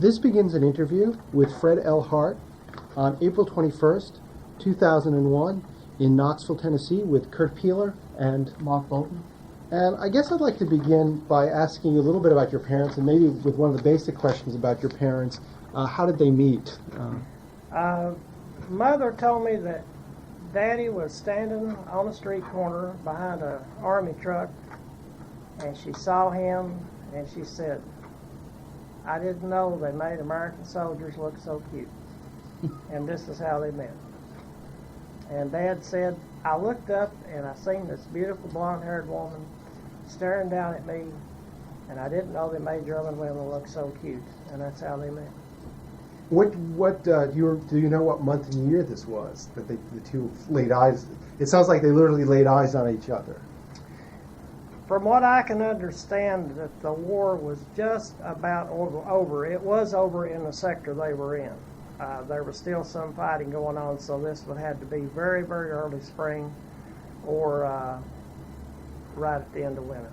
This begins an interview with Fred L. Hart on April 21st, 2001 in Knoxville, Tennessee with Kurt Peeler and Mark Bolton. And I guess I'd like to begin by asking you a little bit about your parents, and maybe with one of the basic questions about your parents. How did they meet? Mother told me that Daddy was standing on a street corner behind an army truck, and she saw him, and she said, "I didn't know they made American soldiers look so cute." And this is how they met. And Dad said, "I looked up and I seen this beautiful blonde-haired woman staring down at me, and I didn't know they made German women look so cute." And that's how they met. What do you know what month and year this was that the two laid eyes? It sounds like they literally laid eyes on each other. From what I can understand, that the war was just about over. It was over in the sector they were in. There was still some fighting going on, so this would have to be very, very early spring or right at the end of winter.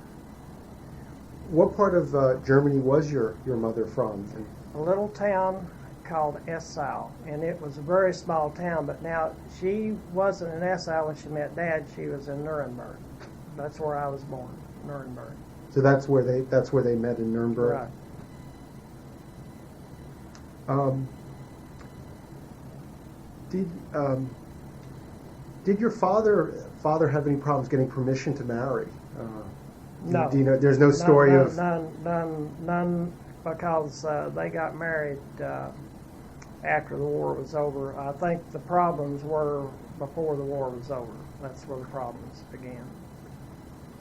What part of Germany was your mother from? A little town called Essau, and it was a very small town, but now she wasn't in Essau when she met Dad. She was in Nuremburg. That's where I was born, Nuremberg. So that's where they met in Nuremberg. Right. Did your father have any problems getting permission to marry? No. Do you know? There's no story of none, because they got married after the war was over. I think the problems were before the war was over. That's where the problems began.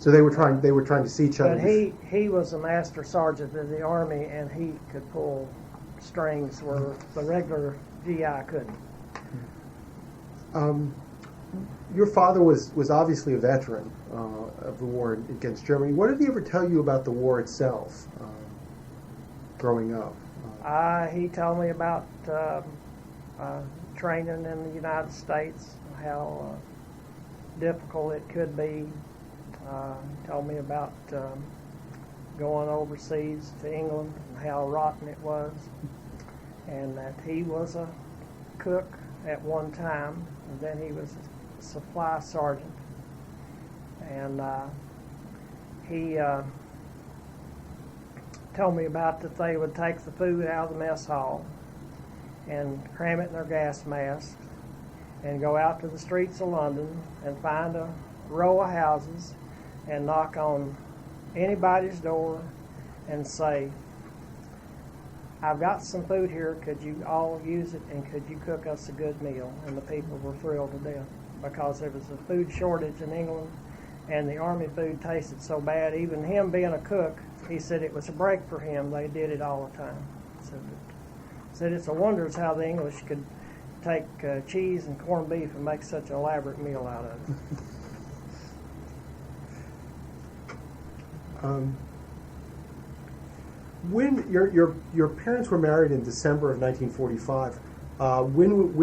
So they were trying to see each other. But he was a master sergeant in the Army, and he could pull strings where the regular GI couldn't. Your father was obviously a veteran of the war against Germany. What did he ever tell you about the war itself growing up? He told me about training in the United States, how difficult it could be. He told me about going overseas to England and how rotten it was, and that he was a cook at one time, and then he was a supply sergeant, and he told me about that they would take the food out of the mess hall and cram it in their gas masks and go out to the streets of London and find a row of houses and knock on anybody's door and say, "I've got some food here, could you all use it, and could you cook us a good meal?" And the people were thrilled to death because there was a food shortage in England, and the Army food tasted so bad. Even him being a cook, he said it was a break for him. They did it all the time. Said it's a wonder how the English could take cheese and corned beef and make such an elaborate meal out of it. When your parents were married in December of 1945, when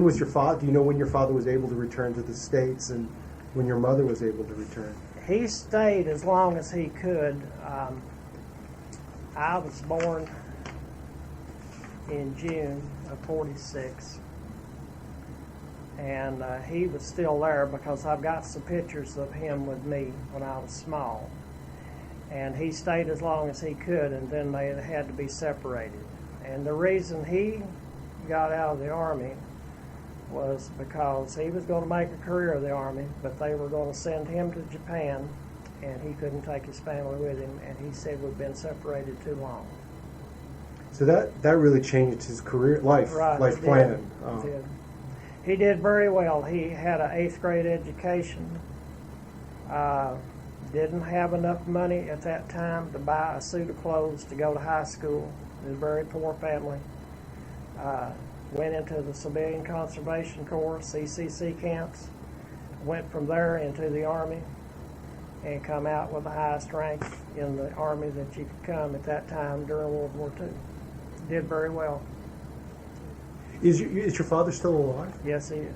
was your father? Do you know when your father was able to return to the States and when your mother was able to return? He stayed as long as he could. I was born in June of '46, and he was still there because I've got some pictures of him with me when I was small. And he stayed as long as he could, and then they had to be separated. And the reason he got out of the Army was because he was going to make a career of the Army, but they were going to send him to Japan, and he couldn't take his family with him, and he said we've been separated too long. So that really changed his career, life plan. It did. He did very well. He had an 8th grade education. Didn't have enough money at that time to buy a suit of clothes to go to high school. He was a very poor family. Went into the Civilian Conservation Corps, CCC camps. Went from there into the Army and come out with the highest rank in the Army that you could come at that time during World War II. Did very well. Is your father still alive? Yes, he is.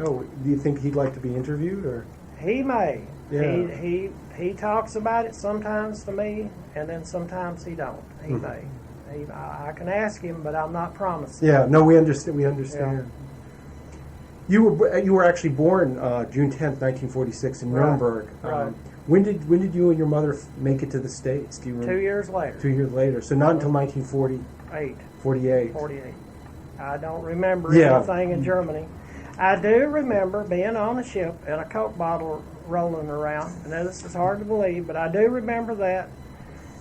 Oh, do you think he'd like to be interviewed, or? He may. Yeah. He talks about it sometimes to me, and then sometimes he don't. He may. I can ask him, but I'm not promising. Yeah, no, we understand. We understand. Yeah. You were actually born June 10th, 1946, in Nuremberg. Right. When did you and your mother make it to the States? Do you remember? 2 years later. 2 years later. So not until 1948. 48. I don't remember Yeah. anything in Germany. I do remember being on a ship and a Coke bottle rolling around. And this is hard to believe, but I do remember that.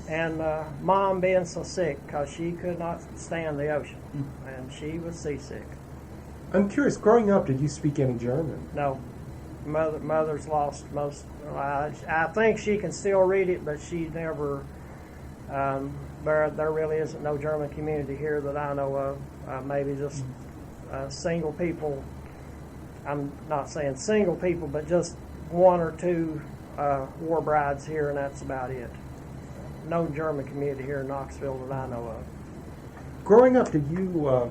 And Mom being so sick because she could not stand the ocean, and she was seasick. I'm curious. Growing up, did you speak any German? No, mother's lost most. I think she can still read it, but she never. There really isn't no German community here that I know of. Maybe just single people. I'm not saying single people, but just one or two war brides here, and that's about it. No German community here in Knoxville that I know of. Growing up, did you?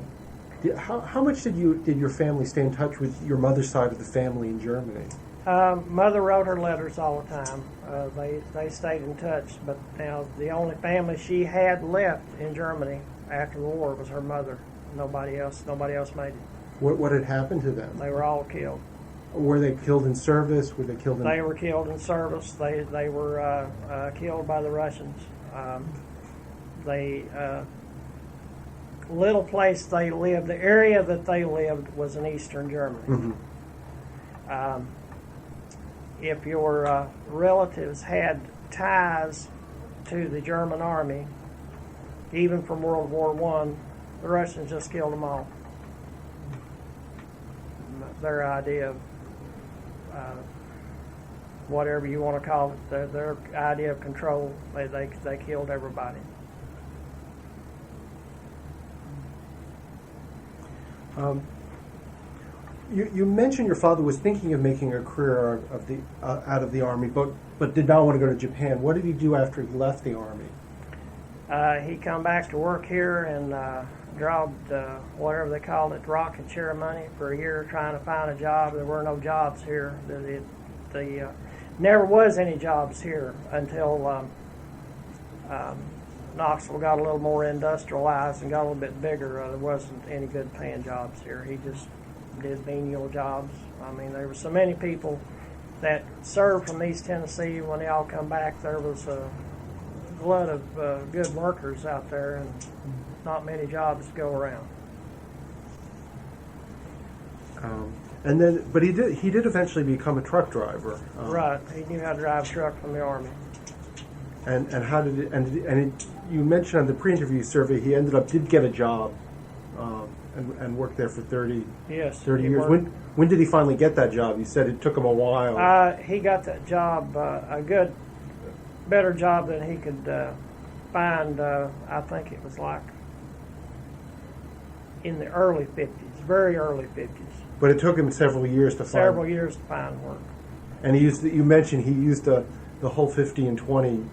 How much did your family stay in touch with your mother's side of the family in Germany? Mother wrote her letters all the time. They stayed in touch, but now the only family she had left in Germany after the war was her mother. Nobody else made it. What had happened to them? They were all killed. Were they killed in service? Were they killed in? They were killed in service. They were killed by the Russians. Little place they lived, the area that they lived was in eastern Germany. Mm-hmm. If your relatives had ties to the German army, even from World War I, the Russians just killed them all. Their idea of whatever you want to call it, their idea of control, they killed everybody. You mentioned your father was thinking of making a career out of the Army, but did not want to go to Japan. What did he do after he left the Army? He come back to work here and dropped whatever they called it, rocking chair money for a year trying to find a job. There were no jobs here. There never was any jobs here until Knoxville got a little more industrialized and got a little bit bigger. There wasn't any good paying jobs here. He just did menial jobs. I mean, there were so many people that served from East Tennessee. When they all come back, there was a glut of good workers out there and not many jobs to go around. But he did eventually become a truck driver. Right, he knew how to drive a truck from the Army. And how did it? You mentioned on the pre-interview survey he did get a job, and worked there for 30 years. When did he finally get that job? You said it took him a while. He got that job, better job than he could find. I think it was like in the early 50s, very early 50s. But it took him several years to find work. And you mentioned he used the whole 50 and 20.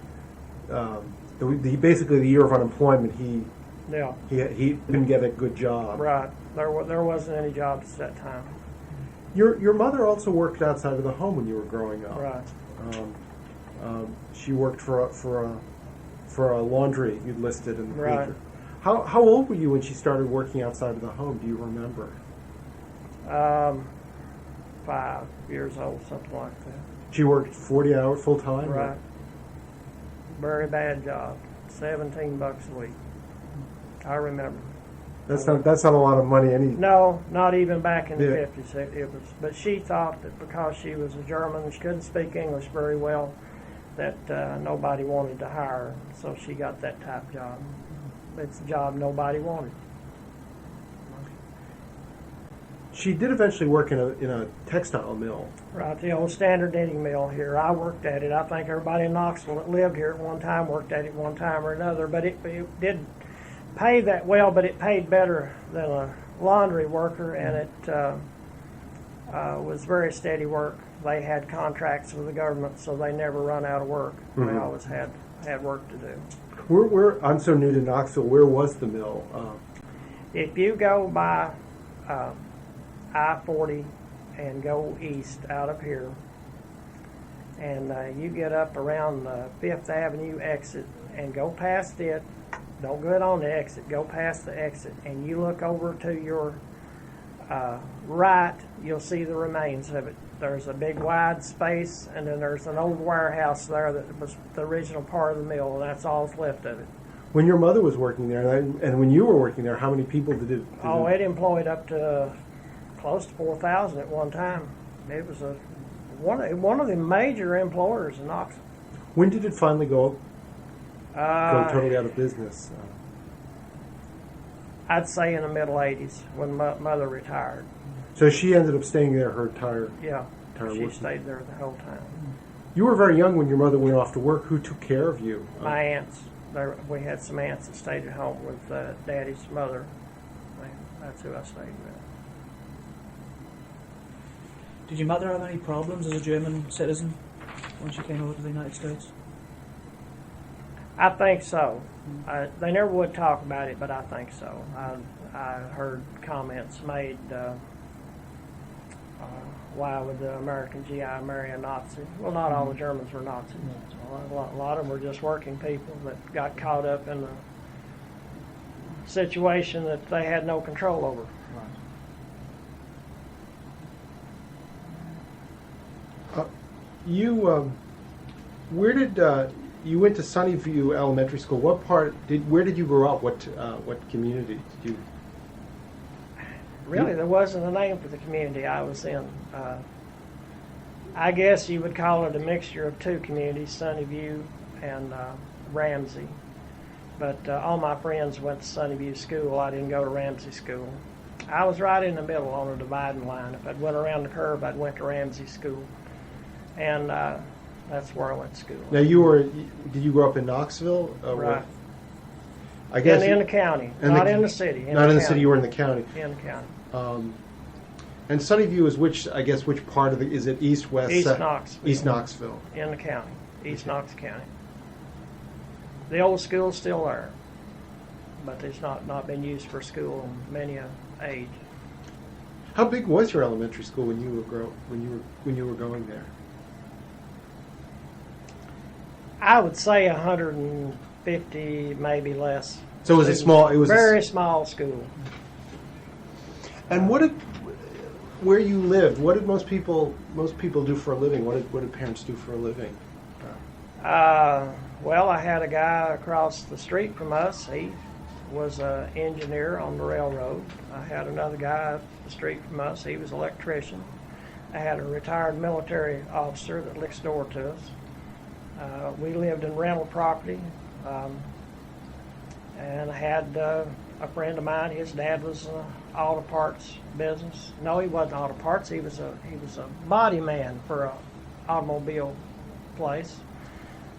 Basically the year of unemployment. He didn't get a good job. Right. There wasn't any jobs at that time. Your mother also worked outside of the home when you were growing up. Right. She worked for a laundry you'd listed in the right. paper. How old were you when she started working outside of the home? Do you remember? 5 years old, something like that. She worked 40 hours full time? Right. Very bad job. $17 a week. I remember. That's not a lot of money. No, not even back in the 50s. It was. But she thought that because she was a German and she couldn't speak English very well, that nobody wanted to hire her. So she got that type job. It's a job nobody wanted. She did eventually work in a textile mill. Right, the old standard knitting mill here. I worked at it. I think everybody in Knoxville that lived here at one time worked at it one time or another. But it didn't pay that well, but it paid better than a laundry worker, and it was very steady work. They had contracts with the government, so they never run out of work. Mm-hmm. They always had work to do. I'm so new to Knoxville. Where was the mill? If you go by I-40 and go east out of here, and you get up around the 5th Avenue exit and go past it don't go on the exit, go past the exit, and you look over to your right, you'll see the remains of it. There's a big wide space, and then there's an old warehouse there that was the original part of the mill, and that's all that's left of it. When your mother was working there, and when you were working there, how many people did it? It employed up to close to 4,000 at one time. It was one of the major employers in Knoxville. When did it finally go totally out of business? I'd say in the middle 80s when mother retired. So she ended up staying there her entire she stayed there the whole time. You were very young when your mother went off to work. Who took care of you? My aunts. We had some aunts that stayed at home with Daddy's mother. That's who I stayed with. Did your mother have any problems as a German citizen when she came over to the United States? I think so. They never would talk about it, but I think so. I heard comments made, why would the American GI marry a Nazi? Well, not all the Germans were Nazis. A lot of them were just working people that got caught up in a situation that they had no control over. Where did you went to Sunnyview Elementary School? Where did you grow up? What community did you? Really, there wasn't a name for the community I was in. I guess you would call it a mixture of two communities, Sunnyview and Ramsey. But all my friends went to Sunnyview School. I didn't go to Ramsey School. I was right in the middle on a dividing line. If I'd went around the curve, I'd went to Ramsey School. And that's where I went to school. Now, did you grow up in Knoxville? Right. I guess in the county, not in the city. Not in the city, you were in the county. In the county. And Sunnyview is which part of is it east, west? East Knoxville. East Knoxville. In the county, East Knox County. The old school's still there, but it's not been used for school in many a age. How big was your elementary school when you were going there? I would say 150, maybe less. So it was a small. It was very small school. And where you lived? What did most people do for a living? What did parents do for a living? Well, I had a guy across the street from us. He was an engineer on the railroad. I had another guy up the street from us. He was an electrician. I had a retired military officer that lives door to us. We lived in rental property, and I had a friend of mine. His dad was an auto parts business. No, he wasn't auto parts. He was a body man for an automobile place.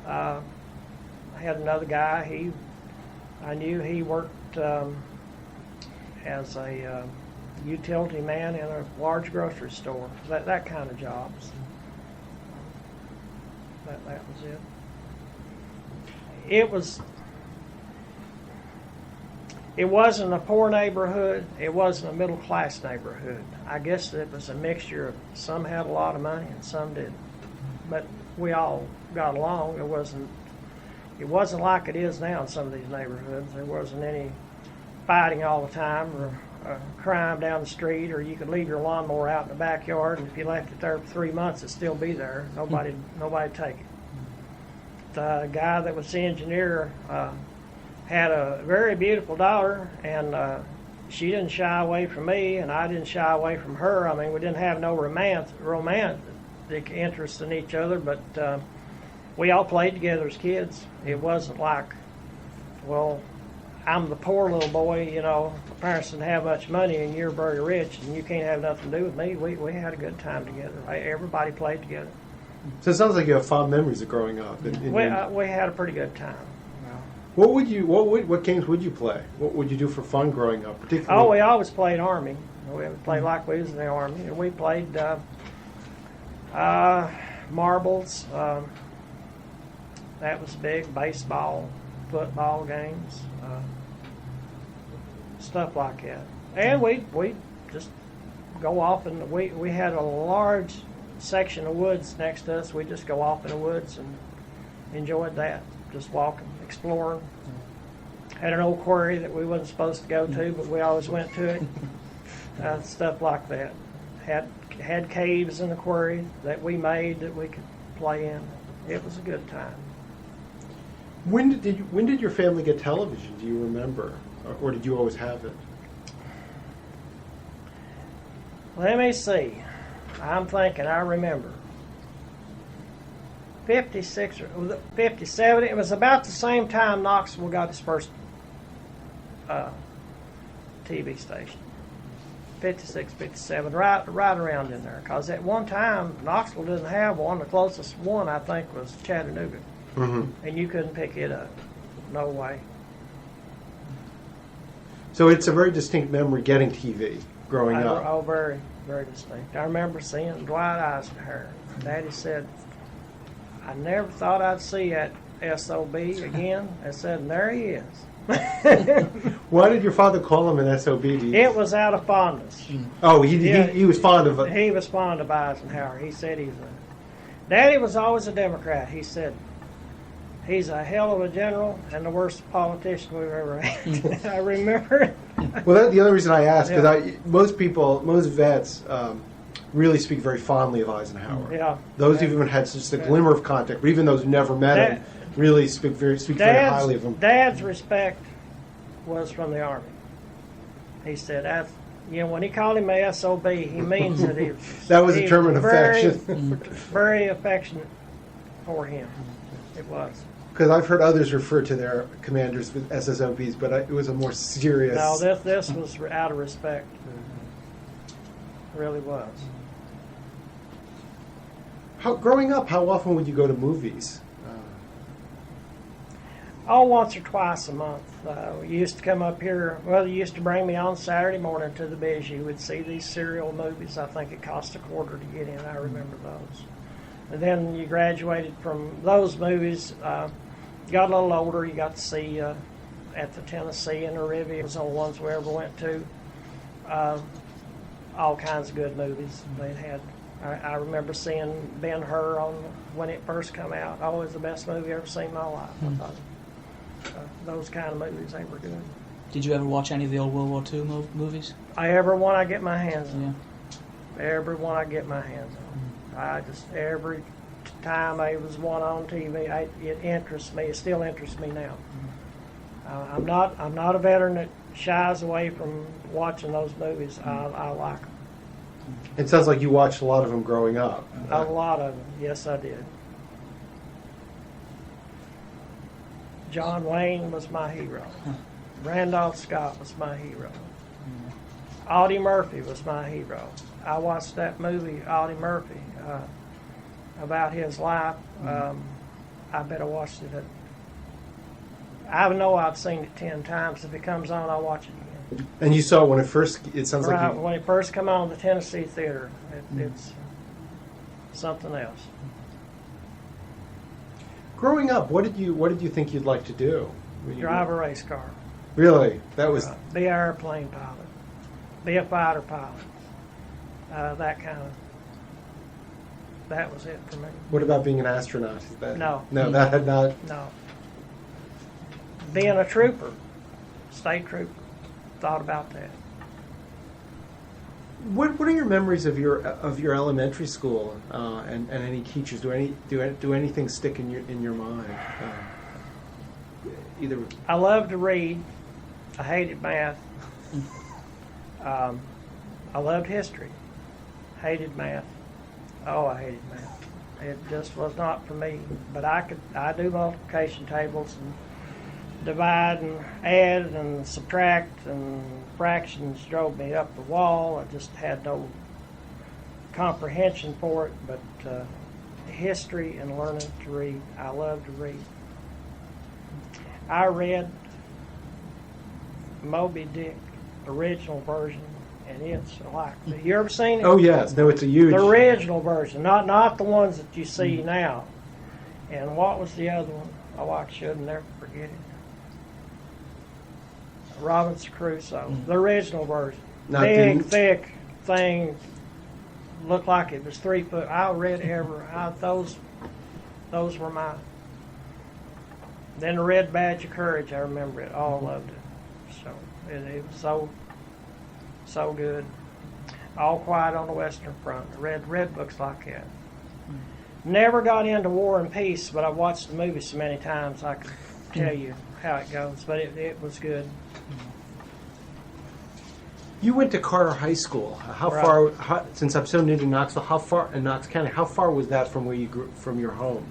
I had another guy. I knew he worked as a utility man in a large grocery store. That kind of jobs. That was it. It wasn't a poor neighborhood. It wasn't a middle class neighborhood. I guess it was a mixture of some had a lot of money and some didn't. But we all got along. It wasn't like it is now in some of these neighborhoods. There wasn't any fighting all the time or crime down the street, or you could leave your lawnmower out in the backyard, and if you left it there for 3 months, it'd still be there. Nobody'd take it. The guy that was the engineer had a very beautiful daughter, and she didn't shy away from me, and I didn't shy away from her. I mean, we didn't have no romantic interest in each other, but we all played together as kids. It wasn't like, well, I'm the poor little boy, my parents didn't have much money and you're very rich and you can't have nothing to do with me. We had a good time together. Everybody played together. So it sounds like you have fond memories of growing up. We had a pretty good time. What games would you play? What would you do for fun growing up, particularly? Oh, we always played Army. We played like we was in the Army. And we played marbles. That was big. Baseball, football games, stuff like that. And we just go off, and we had a large section of woods next to us. We just go off in the woods and enjoyed that, just walking, exploring. Had an old quarry that we wasn't supposed to go to, but we always went to it. Stuff like that. Had caves in the quarry that we made that we could play in. It was a good time. When did your family get television? Do you remember, or did you always have it? Let me see. I'm thinking. I remember. 56 or 57. It was about the same time Knoxville got its first TV station. 56, 57, right around in there. Because at one time, Knoxville didn't have one. The closest one, I think, was Chattanooga. Mm-hmm. And you couldn't pick it up. No way. So it's a very distinct memory getting TV growing up. Oh, very, very distinct. I remember seeing Dwight Eisenhower. Daddy said, I never thought I'd see that SOB again. I said, and there he is. Why did your father call him an SOB? It was out of fondness. Oh, he was fond of it. He was fond of Eisenhower. He said Daddy was always a Democrat. He said, he's a hell of a general and the worst politician we've ever had. I remember it. Well, that's the other reason I asked, because most vets really speak very fondly of Eisenhower. Yeah. Those who've even had just a glimmer of contact, or even those who never met him, really speak very highly of him. Dad's respect was from the Army. He said, when he called him a SOB, he means that he was. That was a term of affection. Very affectionate for him. It was. Because I've heard others refer to their commanders with SSOBs, but it was a more serious. No, this was out of respect. It really was. Growing up, how often would you go to movies? Once or twice a month. We used to come up here. Well, they used to bring me on Saturday morning to the Bijou. We'd see these serial movies. I think it cost $0.25 to get in. I remember those. And then you graduated from those movies. You got a little older. You got to see at the Tennessee and the Riviera. Was the only ones we ever went to. All kinds of good movies they had. I remember seeing Ben-Hur when it first come out. Always the best movie I've ever seen in my life. I thought those kind of movies, they were good. Did you ever watch any of the old World War II movies? Every one I get my hands on. Yeah. Every one I get my hands on. Every time there was one on TV, it interests me. It still interests me now. I'm not a veteran that shies away from watching those movies. I like them. It sounds like you watched a lot of them growing up. A lot of them, yes, I did. John Wayne was my hero. Randolph Scott was my hero. Audie Murphy was my hero. I watched that movie, Audie Murphy, about his life. I bet I watched it. I know I've seen it 10 times. If it comes on, I'll watch it again. And you saw it when it first. It sounds like when it first come on the Tennessee Theater. It's something else. Growing up, what did you think you'd like to do? Drive a race car. Really? That was. Be an airplane pilot. Be a fighter pilot. That was it for me. What about being an astronaut? Is that, No, that had not. No. Being a trooper, state trooper, thought about that. What are your memories of your elementary school and any teachers? Do anything stick in your mind? Either. I loved to read. I hated math. I loved history. Hated math. Oh, I hated math. It just was not for me. But I do multiplication tables and divide and add and subtract, and fractions drove me up the wall. I just had no comprehension for it. But history and learning to read, I love to read. I read Moby Dick, original version, and it's like, you ever seen it? Oh yes, no, it's a huge. The original version, not the ones that you see now. And what was the other one? Oh, I should never forget it. Robinson Crusoe, the original version. Big, thick thing, looked like it was 3 foot. I read those were my Then the Red Badge of Courage, I remember it. All loved it. So it was so good. All Quiet on the Western Front. I read books like that. Never got into War and Peace, but I've watched the movie so many times I could tell you how it goes. But it was good. You went to Carter High School. How Right. far? Since I'm so new to Knoxville, how far in Knox County? How far was that from where you grew, from your home?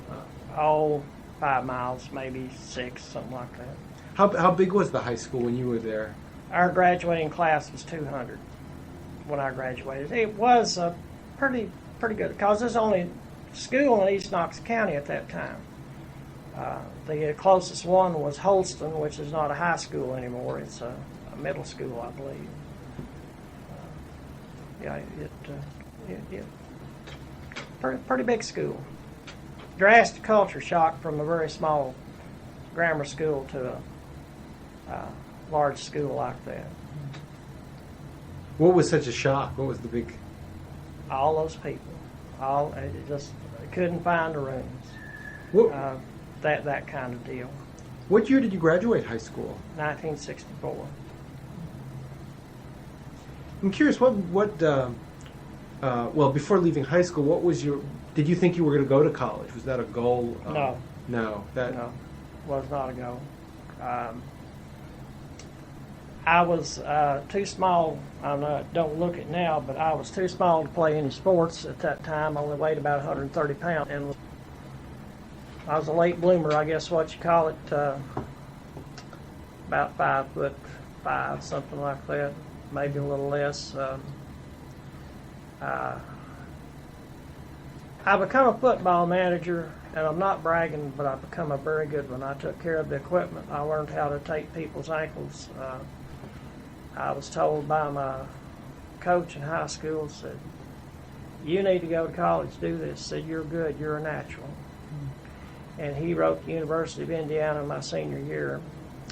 5 miles, maybe 6, something like that. How big was the high school when you were there? Our graduating class was 200 when I graduated. It was pretty good because there's only school in East Knox County at that time. The closest one was Holston, which is not a high school anymore. It's a middle school, I believe. Pretty big school. Drastic culture shock from a very small grammar school to a large school like that. What was such a shock? What was the big? All those people, it just couldn't find the rooms. What, That kind of deal. what year did you graduate high school? 1964. I'm curious. Well, before leaving high school, what was your? Did you think you were going to go to college? Was that a goal? No. No. No, was not a goal. I was too small. Don't look it now, but I was too small to play any sports at that time. I only weighed about 130 pounds, and I was a late bloomer, I guess what you call it. About 5'5", something like that, maybe a little less. I become a football manager, and I'm not bragging, but I become a very good one. I took care of the equipment. I learned how to take people's ankles. I was told by my coach in high school, said, you need to go to college, do this. Said, you're good, you're a natural. And he wrote the University of Indiana my senior year,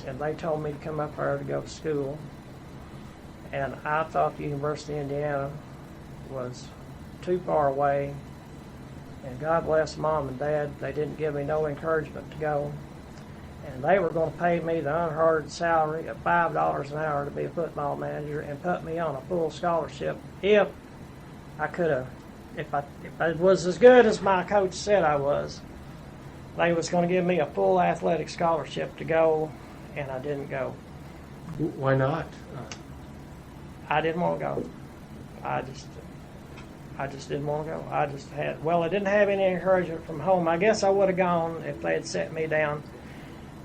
and they told me to come up there to go to school. And I thought the University of Indiana was too far away. And God bless Mom and Dad, they didn't give me no encouragement to go. And they were going to pay me the unheard salary of $5 an hour to be a football manager and put me on a full scholarship if I could have, if I was as good as my coach said I was. They was going to give me a full athletic scholarship to go, and I didn't go. Why not? I didn't want to go. I just didn't want to go. I didn't have any encouragement from home. I guess I would have gone if they had set me down.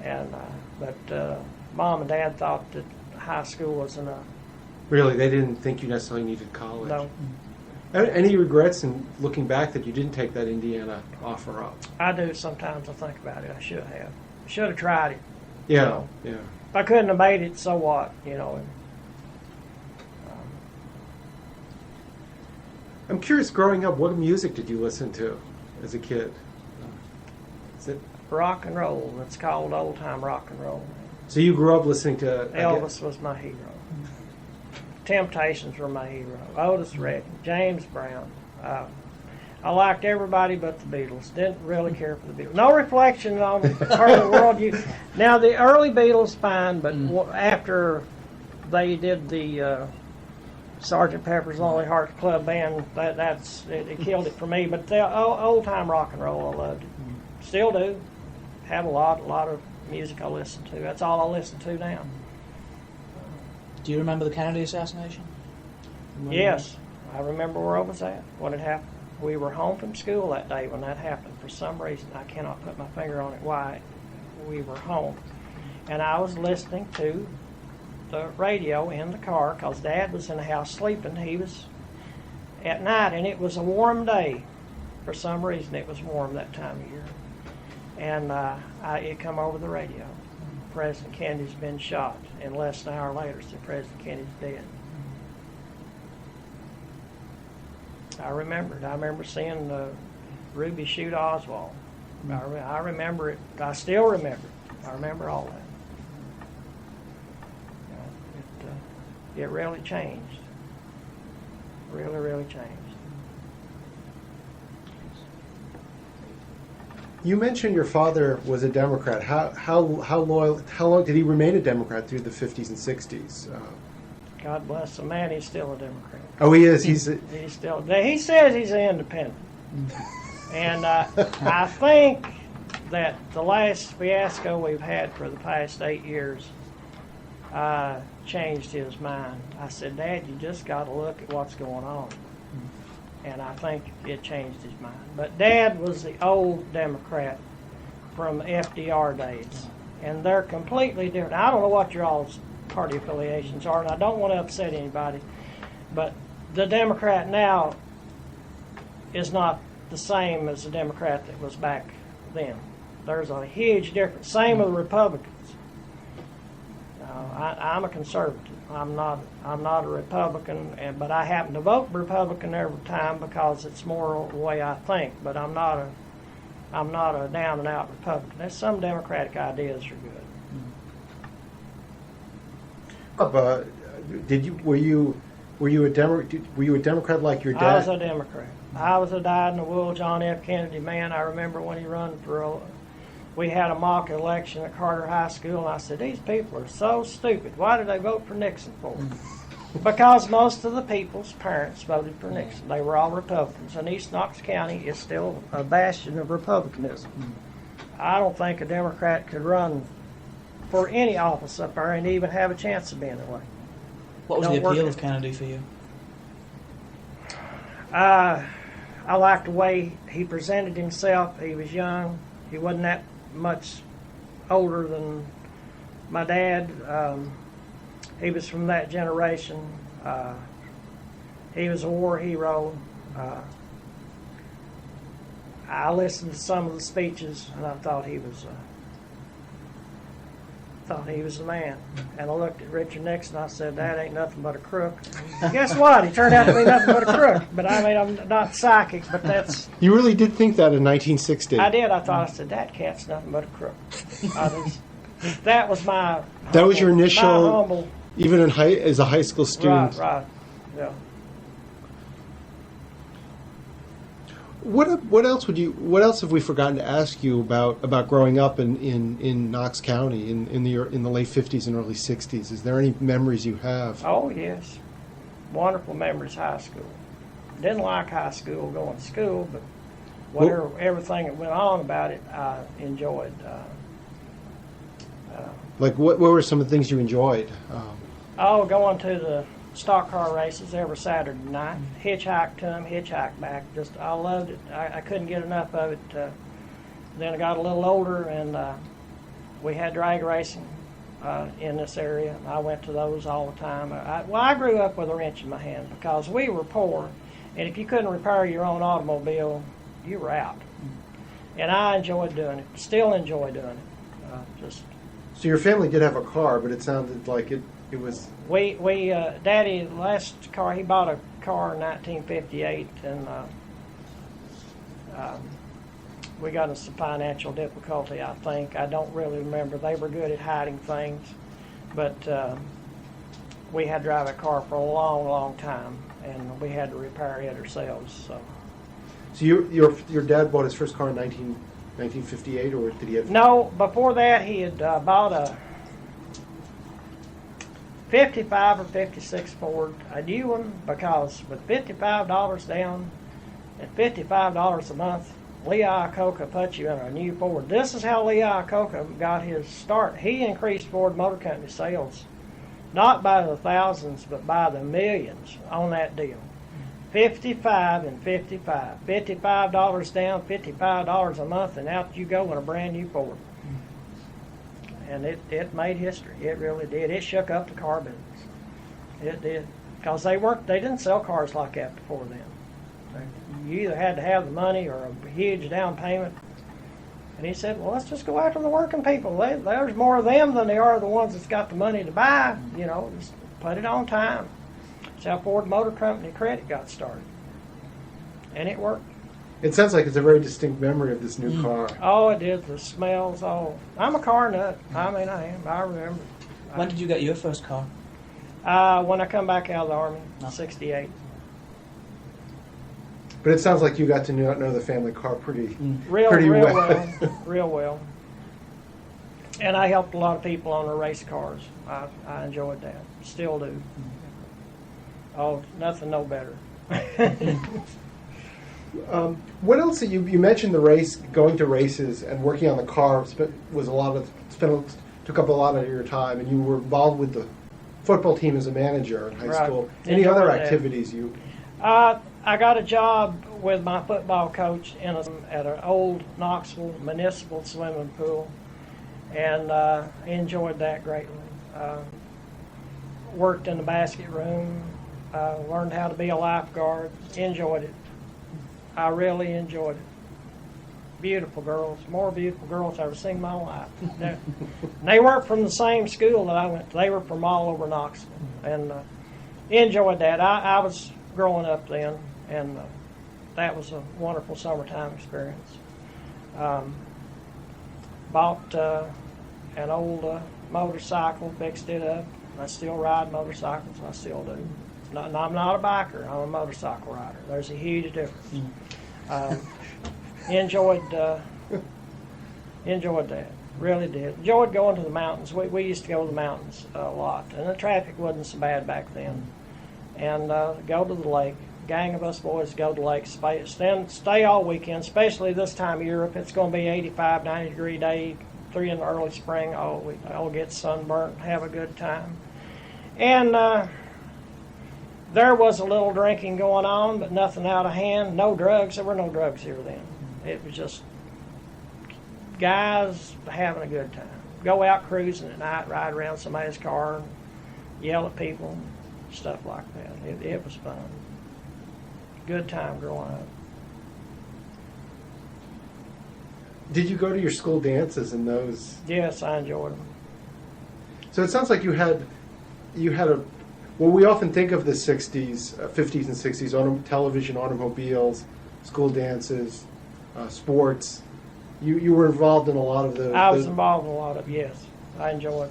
And but Mom and Dad thought that high school was enough. Really, they didn't think you necessarily needed college. No. Any regrets in looking back that you didn't take that Indiana offer up? I do sometimes. I think about it. I should have. Should have tried it. Yeah, You know. yeah. If I couldn't have made it, so what? You know. I'm curious, growing up, what music did you listen to as a kid? Is it, Rock and roll. It's called old time rock and roll. so you grew up listening to Elvis was my hero. Temptations were my hero. Otis Redding, James Brown. I liked everybody but the Beatles. Didn't really care for the Beatles. No reflection on the part of the world. Now the early Beatles fine, but after they did the Sgt. Pepper's Lonely Hearts Club Band, it killed it for me. But the old time rock and roll, I loved it. Still do. Have a lot of music I listen to. That's all I listen to now. Do you remember the Kennedy assassination? Yes, I remember where I was at when it happened. We were home from school that day when that happened. For some reason, I cannot put my finger on it why we were home. And I was listening to the radio in the car because Dad was in the house sleeping. He was at night, and it was a warm day. For some reason, it was warm that time of year. And it come over the radio. President Kennedy's been shot. And less than an hour later, said President Kennedy's dead. I remembered. I remember seeing Ruby shoot Oswald. I remember it. I still remember it. I remember all that. It really changed. Really, really changed. You mentioned your father was a Democrat. How long did he remain a Democrat through the 50s and 60s? God bless the man, he's still a Democrat. Oh, he is. He's Still. He says he's an independent, and I think that the last fiasco we've had for the past 8 years changed his mind. I said, Dad, you just got to look at what's going on, and I think it changed his mind. But Dad was the old Democrat from FDR days, and they're completely different. I don't know what your all's party affiliations are, and I don't want to upset anybody, but the Democrat now is not the same as the Democrat that was back then. There's a huge difference. Same with the Republicans. I'm a conservative. I'm not a Republican, but I happen to vote Republican every time because it's more the way I think. But I'm not a down and out Republican. There's some Democratic ideas are good. Were you a Democrat like your dad? I was a Democrat. I was a dyed-in-the-wool John F. Kennedy man. I remember when he run we had a mock election at Carter High School, and I said, these people are so stupid. Why did they vote for Nixon for? Because most of the people's parents voted for Nixon. They were all Republicans, and East Knox County is still a bastion of Republicanism. I don't think a Democrat could run for any office up there and even have a chance of being that way. What was the appeal of Kennedy for you? I liked the way he presented himself. He was young. He wasn't that much older than my dad. He was from that generation. He was a war hero. I listened to some of the speeches, and I thought he was the man. And I looked at Richard Nixon, and I said, that ain't nothing but a crook. And guess what? He turned out to be nothing but a crook. But I mean, I'm not psychic, but that's... You really did think that in 1960? I did. I said, that cat's nothing but a crook. That was my... That was your initial... My humble... Even as a high school student? Right, yeah. What else have we forgotten to ask you about growing up in Knox County in the late 50s and early 60s? Is there any memories you have? Oh yes, wonderful memories. High school. Didn't like high school, going to school, but everything that went on about it, I enjoyed. Like what were some of the things you enjoyed? Going to the stock car races every Saturday night, hitchhike to them, hitchhike back. Just I loved it. I couldn't get enough of it. Then I got a little older, and we had drag racing in this area. I went to those all the time. I grew up with a wrench in my hand because we were poor, and if you couldn't repair your own automobile, you were out. And I enjoyed doing it. Still enjoy doing it. So your family did have a car, but it sounded like it was... Daddy, last car, he bought a car in 1958, and we got into some financial difficulty, I think. I don't really remember. They were good at hiding things, but we had to drive a car for a long, long time, and we had to repair it ourselves. So your dad bought his first car in 1958, or did he have... No, before that he had bought a 55 or 56 Ford, a new one, because with $55 down and $55 a month, Lee Iacocca put you in a new Ford. This is how Lee Iacocca got his start. He increased Ford Motor Company sales, not by the thousands, but by the millions on that deal. 55 and 55. $55 down, $55 a month, and out you go in a brand new Ford. And it made history. It really did. It shook up the car business. It did. Because they didn't sell cars like that before then. You either had to have the money or a huge down payment. And he said, well, let's just go after the working people. There's more of them than there are the ones that's got the money to buy. Just put it on time. That's how Ford Motor Company credit got started. And it worked. It sounds like it's a very distinct memory of this new car. Oh, it is. The smells, all. I'm a car nut. I mean, I am. I remember. When did you get your first car? When I come back out of the Army, 68. But it sounds like you got to know the family car pretty Real well. well, real well. And I helped a lot of people on their race cars. I enjoyed that. Still do. Oh, nothing no better. What else? You mentioned the race, going to races and working on the car took up a lot of your time, and you were involved with the football team as a manager in high Right. school. Any Enjoyed other that. activities you? I got a job with my football coach at an old Knoxville municipal swimming pool, and enjoyed that greatly. Worked in the basket room, learned how to be a lifeguard, enjoyed it. I really enjoyed it. Beautiful girls, more beautiful girls I've ever seen in my life. They weren't from the same school that I went to. They were from all over Knoxville, and enjoyed that. I was growing up then, and that was a wonderful summertime experience. Bought an old motorcycle, fixed it up. I still ride motorcycles. I still do. I'm not a biker. I'm a motorcycle rider. There's a huge difference. Enjoyed that. Really did. Enjoyed going to the mountains. We used to go to the mountains a lot, and the traffic wasn't so bad back then. And go to the lake. Gang of us boys go to the lake. Stay all weekend, especially this time of year. If it's going to be 85, 90 degree day, 3 in the early spring, I'll get sunburnt, have a good time. And there was a little drinking going on, but nothing out of hand. No drugs. There were no drugs here then. It was just guys having a good time. Go out cruising at night, ride around somebody's car, and yell at people, stuff like that. It was fun. Good time growing up. Did you go to your school dances and those? Yes, I enjoyed them. So it sounds like you had a. Well, we often think of the 60s, 50s and 60s, television, automobiles, school dances, sports. You were involved in a lot of those. I was involved in a lot of, yes. I enjoyed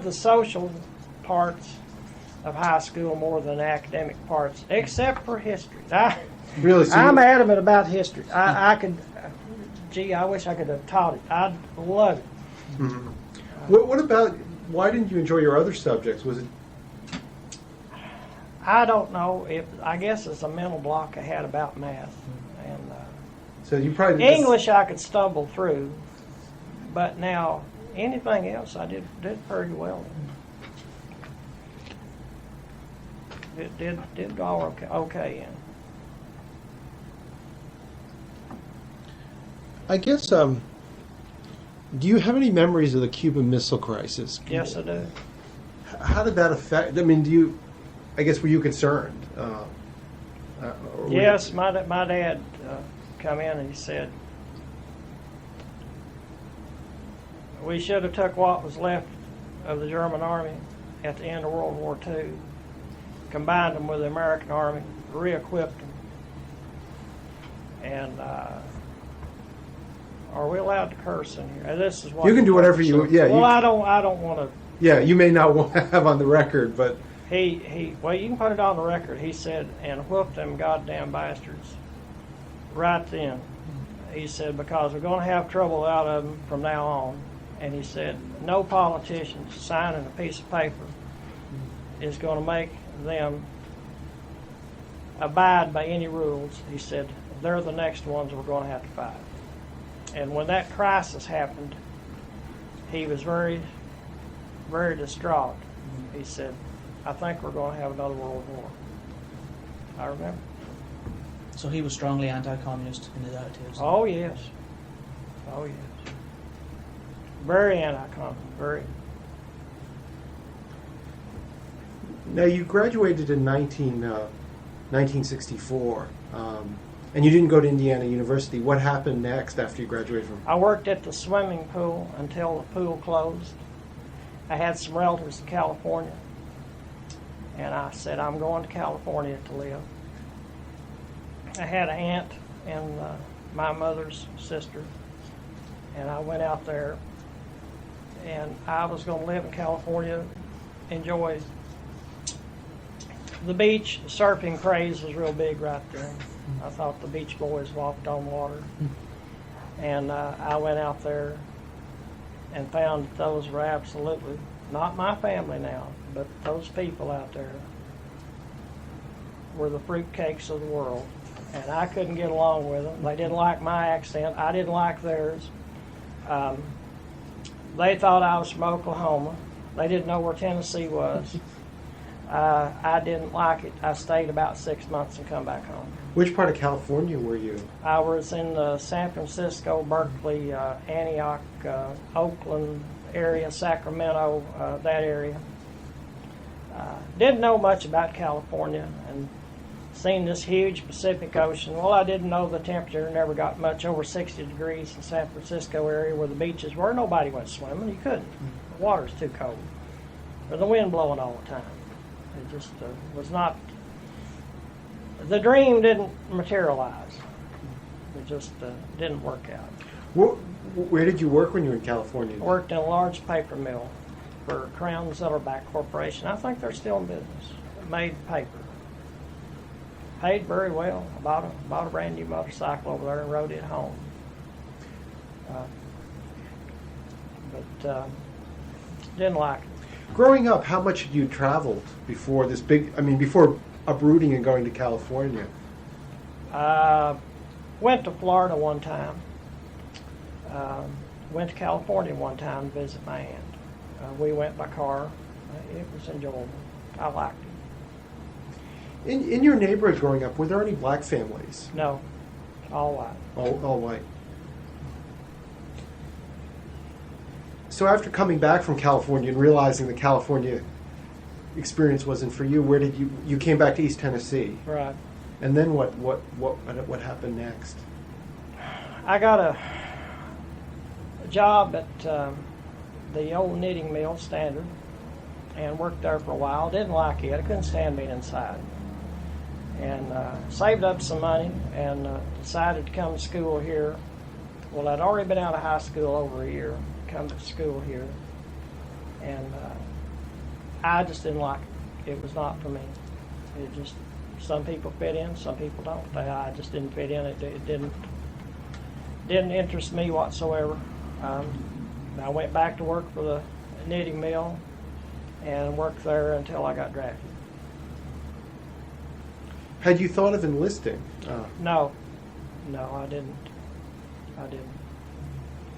the social parts of high school more than the academic parts, except for history. Really? So I'm adamant about history. I wish I could have taught it. I love it. Mm-hmm. What about, why didn't you enjoy your other subjects? Was it? I don't know. I guess it's a mental block I had about math. And So you probably English I could stumble through, but now anything else I did pretty well. It did go okay in. I guess. Do you have any memories of the Cuban Missile Crisis? Yes, I do. How did that affect? I mean, I guess were you concerned? Yes, my dad come in and he said, we should have took what was left of the German army at the end of World War II, combined them with the American army, re-equipped them, and are we allowed to curse in here? This is what you can do whatever you. Yeah. Well, I don't want to. Yeah, you may not want to have on the record, but Well, you can put it on the record. He said, and whoop them goddamn bastards. Right then. He said, because we're going to have trouble out of them from now on. And he said, no politician signing a piece of paper is going to make them abide by any rules. He said, they're the next ones we're going to have to fight. And when that crisis happened, he was very, very distraught. He said, I think we're going to have another world war. I remember. So he was strongly anti-communist in his attitudes. Oh, yes. Oh, yes. Very anti-communist. Very. Now, you graduated in 1964, and you didn't go to Indiana University. What happened next after you graduated from? I worked at the swimming pool until the pool closed. I had some relatives in California, and I said, I'm going to California to live. I had an aunt and my mother's sister, and I went out there, and I was going to live in California, enjoy the beach surfing craze was real big right there. I thought the Beach Boys walked on water. And I went out there and found that those were absolutely, not my family now, but those people out there were the fruitcakes of the world. And I couldn't get along with them. They didn't like my accent. I didn't like theirs. They thought I was from Oklahoma. They didn't know where Tennessee was. I didn't like it. I stayed about 6 months and come back home. Which part of California were you? I was in the San Francisco, Berkeley, Antioch, Oakland area, Sacramento, that area. Didn't know much about California and seen this huge Pacific Ocean. Well, I didn't know the temperature never got much over 60 degrees in San Francisco area where the beaches were. Nobody went swimming. You couldn't. The water's too cold. Or the wind blowing all the time. It just was not. The dream didn't materialize. It just didn't work out. Where did you work when you were in California? I worked in a large paper mill for Crown Zillerback Corporation. I think they're still in business. It made paper. Paid very well. Bought a brand new motorcycle over there and rode it home. But didn't like it. Growing up, how much had you traveled before this before uprooting and going to California? Went to Florida one time. Went to California one time to visit my aunt. We went by car. It was enjoyable. I liked it. In your neighborhood growing up, were there any black families? No, all white. All white. So after coming back from California and realizing the California experience wasn't for you, where did you came back to East Tennessee? Right. And then what happened next? I got a job at the old knitting mill, Standard, and worked there for a while. Didn't like it. I couldn't stand being inside. And saved up some money and decided to come to school here. Well, I'd already been out of high school over a year. Come to school here, and I just didn't like it. It was not for me. It just, some people fit in, some people don't. I just didn't fit in. It didn't interest me whatsoever. I went back to work for the knitting mill and worked there until I got drafted. Had you thought of enlisting? No, I didn't.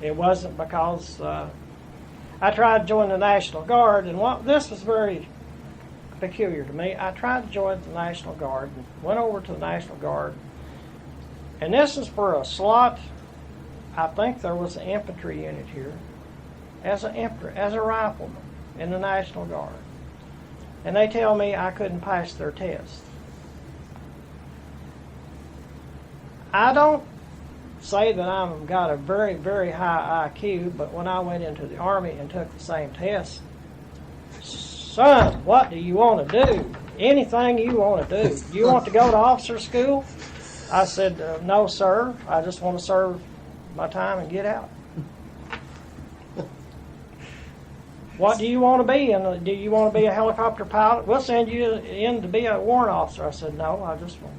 It wasn't because I tried to join the National Guard, and this was very peculiar to me. I tried to join the National Guard and went over to the National Guard, and this is for a slot. I think there was an infantry unit here as a rifleman in the National Guard, and they tell me I couldn't pass their test. I don't say that I've got a very, very high IQ, but when I went into the Army and took the same test, son, what do you want to do? Anything you want to do. You want to go to officer school? I said, no, sir. I just want to serve my time and get out. What do you want to be? And do you want to be a helicopter pilot? We'll send you in to be a warrant officer. I said, no,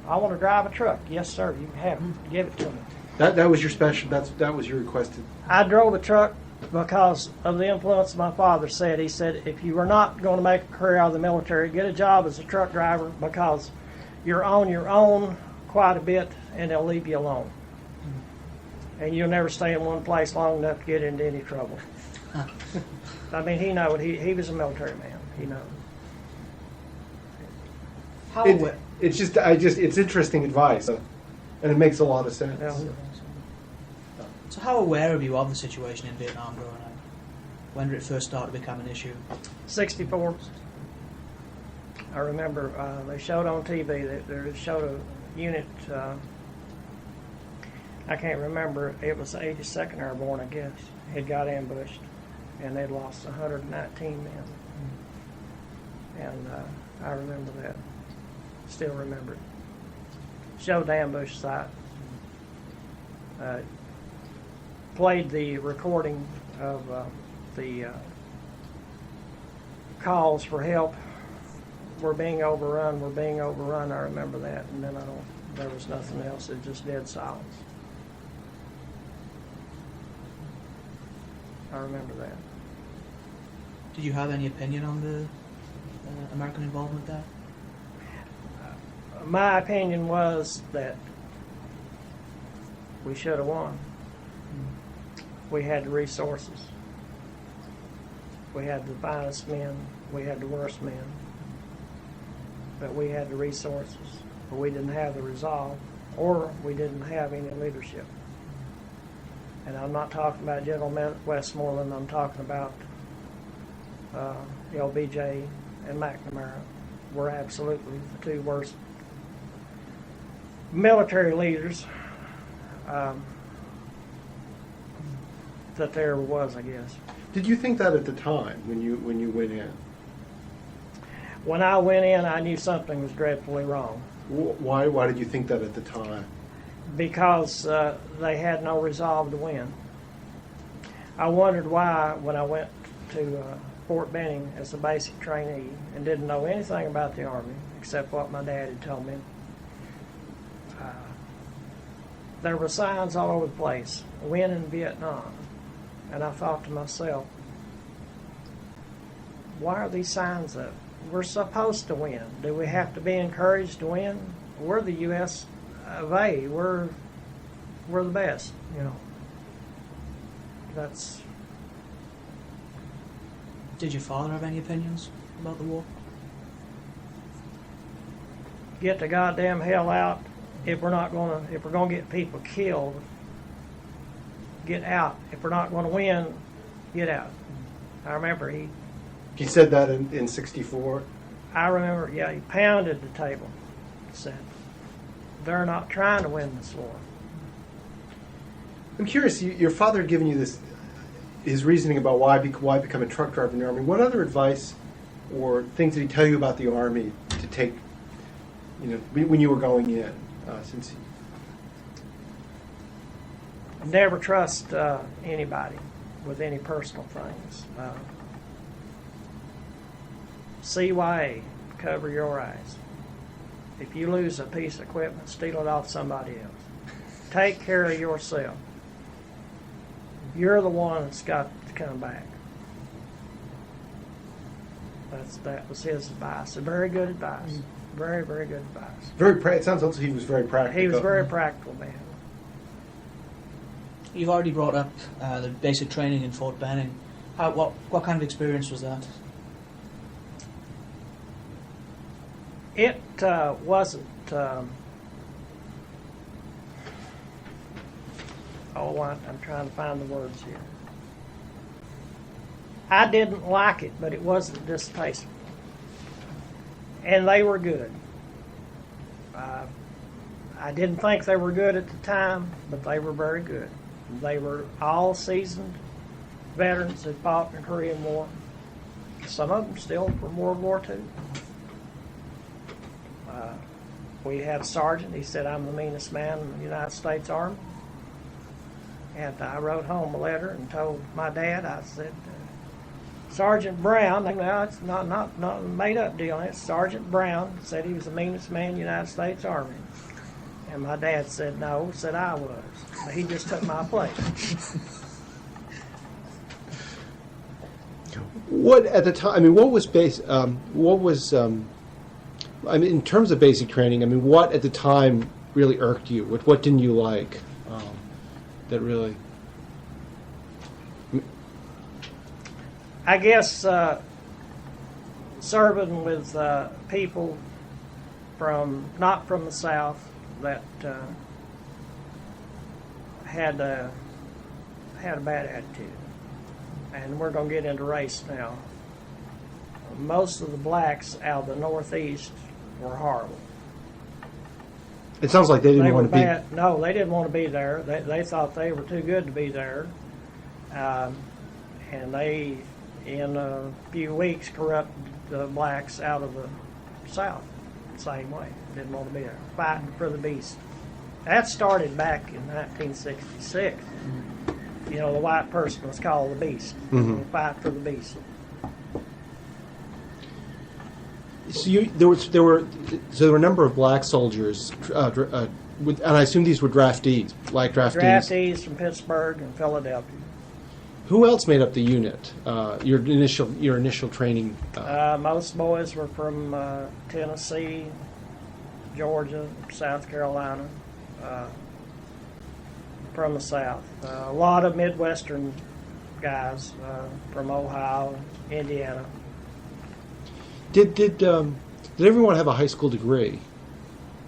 I want to drive a truck. Yes, sir. You can have it. Give it to me. That was your special. That was your requested. I drove a truck because of the influence my father said. He said, if you are not going to make a career out of the military, get a job as a truck driver because you're on your own quite a bit and they'll leave you alone. And you'll never stay in one place long enough to get into any trouble. I mean, he knows. He was a military man. He knows. It's interesting advice, and it makes a lot of sense. Yeah. So how aware are you of the situation in Vietnam growing up? When did it first start to become an issue? 64. I remember they showed on TV, they showed a unit, I can't remember, it was the 82nd Airborne, I guess, had got ambushed, and they'd lost 119 men. And I remember that, still remember it. Showed the ambush site. Played the recording of the calls for help we're being overrun, we're being overrun. I remember that, and then there was nothing else. It just dead silence. I remember that. Did you have any opinion on the American involvement there? My opinion was that we should have won. We had the resources. We had the finest men. We had the worst men. But we had the resources. But we didn't have the resolve, or we didn't have any leadership. And I'm not talking about General Westmoreland. I'm talking about LBJ and McNamara were absolutely the two worst military leaders that there ever was, I guess. Did you think that at the time when you went in? When I went in, I knew something was dreadfully wrong. Why did you think that at the time? Because they had no resolve to win. I wondered why, when I went to Fort Benning as a basic trainee and didn't know anything about the Army except what my dad had told me, there were signs all over the place, win in Vietnam. And I thought to myself, why are these signs up? We're supposed to win. Do we have to be encouraged to win? We're the U.S. of A. We're the best, you know. That's. Did your father have any opinions about the war? Get the goddamn hell out. If we're gonna get people killed, get out. If we're not gonna win, get out. I remember he said that in '64. I remember, yeah, he pounded the table. Said, "They're not trying to win this war." I'm curious. Your father had given you his reasoning about why become a truck driver in the Army. What other advice or things did he tell you about the Army to take? When you were going in, since. Never trust anybody with any personal things. CYA, cover your eyes. If you lose a piece of equipment, steal it off somebody else. Take care of yourself. You're the one that's got to come back. That was his advice. Very good advice. Very, very good advice. It sounds like he was very practical. He was a very practical man. You've already brought up the basic training in Fort Benning. What kind of experience was that? It wasn't. I'm trying to find the words here. I didn't like it, but it wasn't distasteful. And they were good. I didn't think they were good at the time, but they were very good. They were all seasoned veterans that fought in the Korean War. Some of them still from World War II. We had a sergeant. He said, "I'm the meanest man in the United States Army." And I wrote home a letter and told my dad, I said, Sergeant Brown, now it's not a made-up deal, it's Sergeant Brown said he was the meanest man in the United States Army. And my dad said no, said I was. But he just took my place. What at the time? I mean, what was in terms of basic training? I mean, what at the time really irked you? What didn't you like? That really. I guess serving with people not from the South that had a bad attitude, and we're going to get into race now. Most of the blacks out of the Northeast were horrible. It sounds like they didn't want to be. No, they didn't want to be there. They thought they were too good to be there, and they, in a few weeks, corrupted the blacks out of the South the same way. Didn't want to be there, fighting for the beast. That started back in 1966. Mm-hmm. You know, the white person was called the beast. Mm-hmm. Fight for the beast. So there were a number of black soldiers, and I assume these were draftees, black draftees. Draftees from Pittsburgh and Philadelphia. Who else made up the unit? Your initial training. Most boys were from Tennessee, Georgia, South Carolina, from the South. A lot of Midwestern guys from Ohio, Indiana. Did everyone have a high school degree,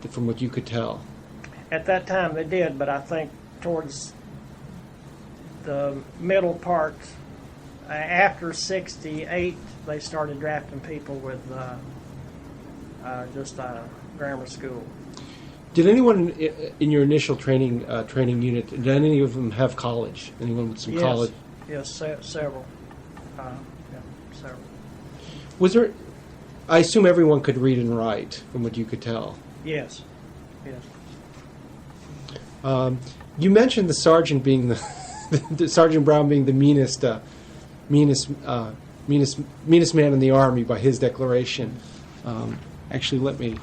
from what you could tell? At that time they did, but I think towards the middle part, after 1968, they started drafting people with just a grammar school. Did anyone in your initial training unit, did any of them have college? Anyone with some college? Yes, several. Several. Was there? I assume everyone could read and write, from what you could tell. Yes. Yes. You mentioned the sergeant being the Sergeant Brown being the meanest man in the Army by his declaration. Actually, let me.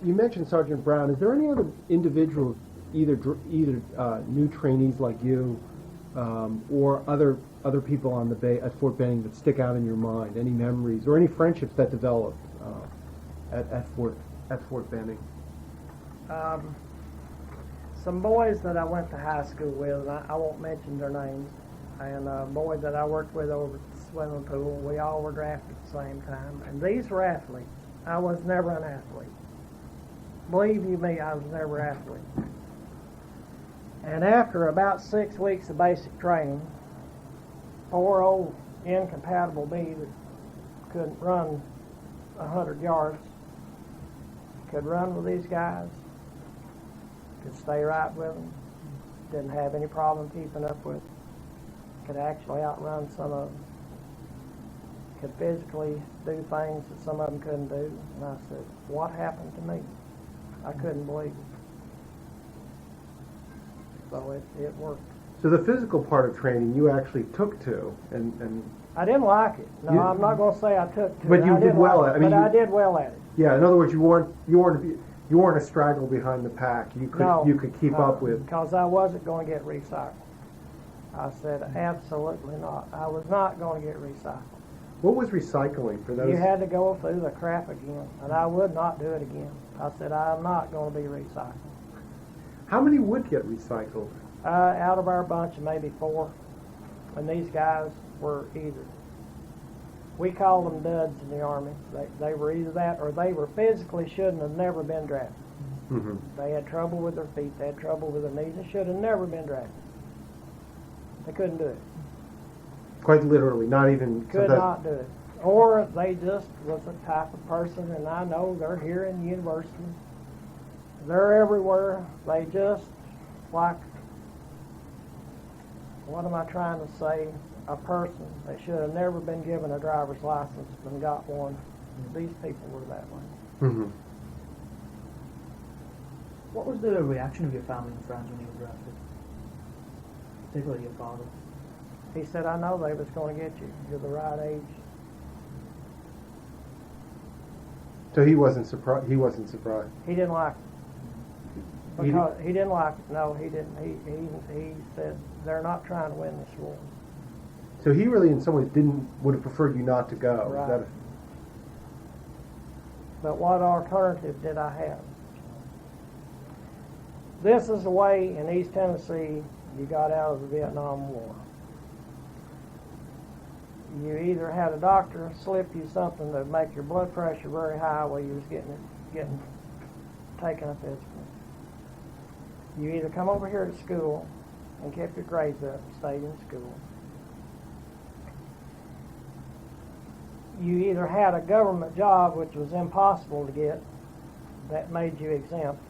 You mentioned Sergeant Brown. Is there any other individuals, either new trainees like you, or other people on the at Fort Benning that stick out in your mind? Any memories or any friendships that developed at Fort Benning? Some boys that I went to high school with, and I won't mention their names, and a boy that I worked with over at the swimming pool. We all were drafted at the same time, and these were athletes. I was never an athlete. Believe you me, I was never an athlete. And after about 6 weeks of basic training, poor old incompatible me that couldn't run 100 yards could run with these guys, could stay right with them, didn't have any problem keeping up with, could actually outrun some of them, could physically do things that some of them couldn't do. And I said, what happened to me? I couldn't believe it. So it worked. So the physical part of training you actually took to, and I didn't like it. No, I'm not going to say I took to it. But you did well at it. But I did well at it. Yeah, in other words, you weren't a straggle behind the pack. You could keep up with. Because I wasn't going to get recycled. I said absolutely not. I was not going to get recycled. What was recycling for those? You had to go through the crap again, and I would not do it again. I said I'm not going to be recycled. How many would get recycled? Out of our bunch, maybe 4. And these guys were either. We called them duds in the Army. They were either that or they were physically shouldn't have never been drafted. Mm-hmm. They had trouble with their feet. They had trouble with their knees. They should have never been drafted. They couldn't do it. Quite literally, not even. Could not do it. Or they just was a type of person, and I know they're here in the university. They're everywhere. They just, like, what am I trying to say? A person that should have never been given a driver's license and got one. These people were that way. Mm-hmm. What was the reaction of your family and friends when you were drafted? Particularly your father. He said, I know they was going to get you. You're the right age. So he wasn't surprised. He wasn't surprised. He didn't like it. Because he didn't like it. No, he didn't. He said they're not trying to win this war. So he really, in some ways, would have preferred you not to go. Right. But what alternative did I have? this is the way in East Tennessee you got out of the Vietnam War. You either had a doctor slip you something that would make your blood pressure very high while you was getting taken a physical. You either come over here to school and kept your grades up and stayed in school. You either had a government job, which was impossible to get, that made you exempt.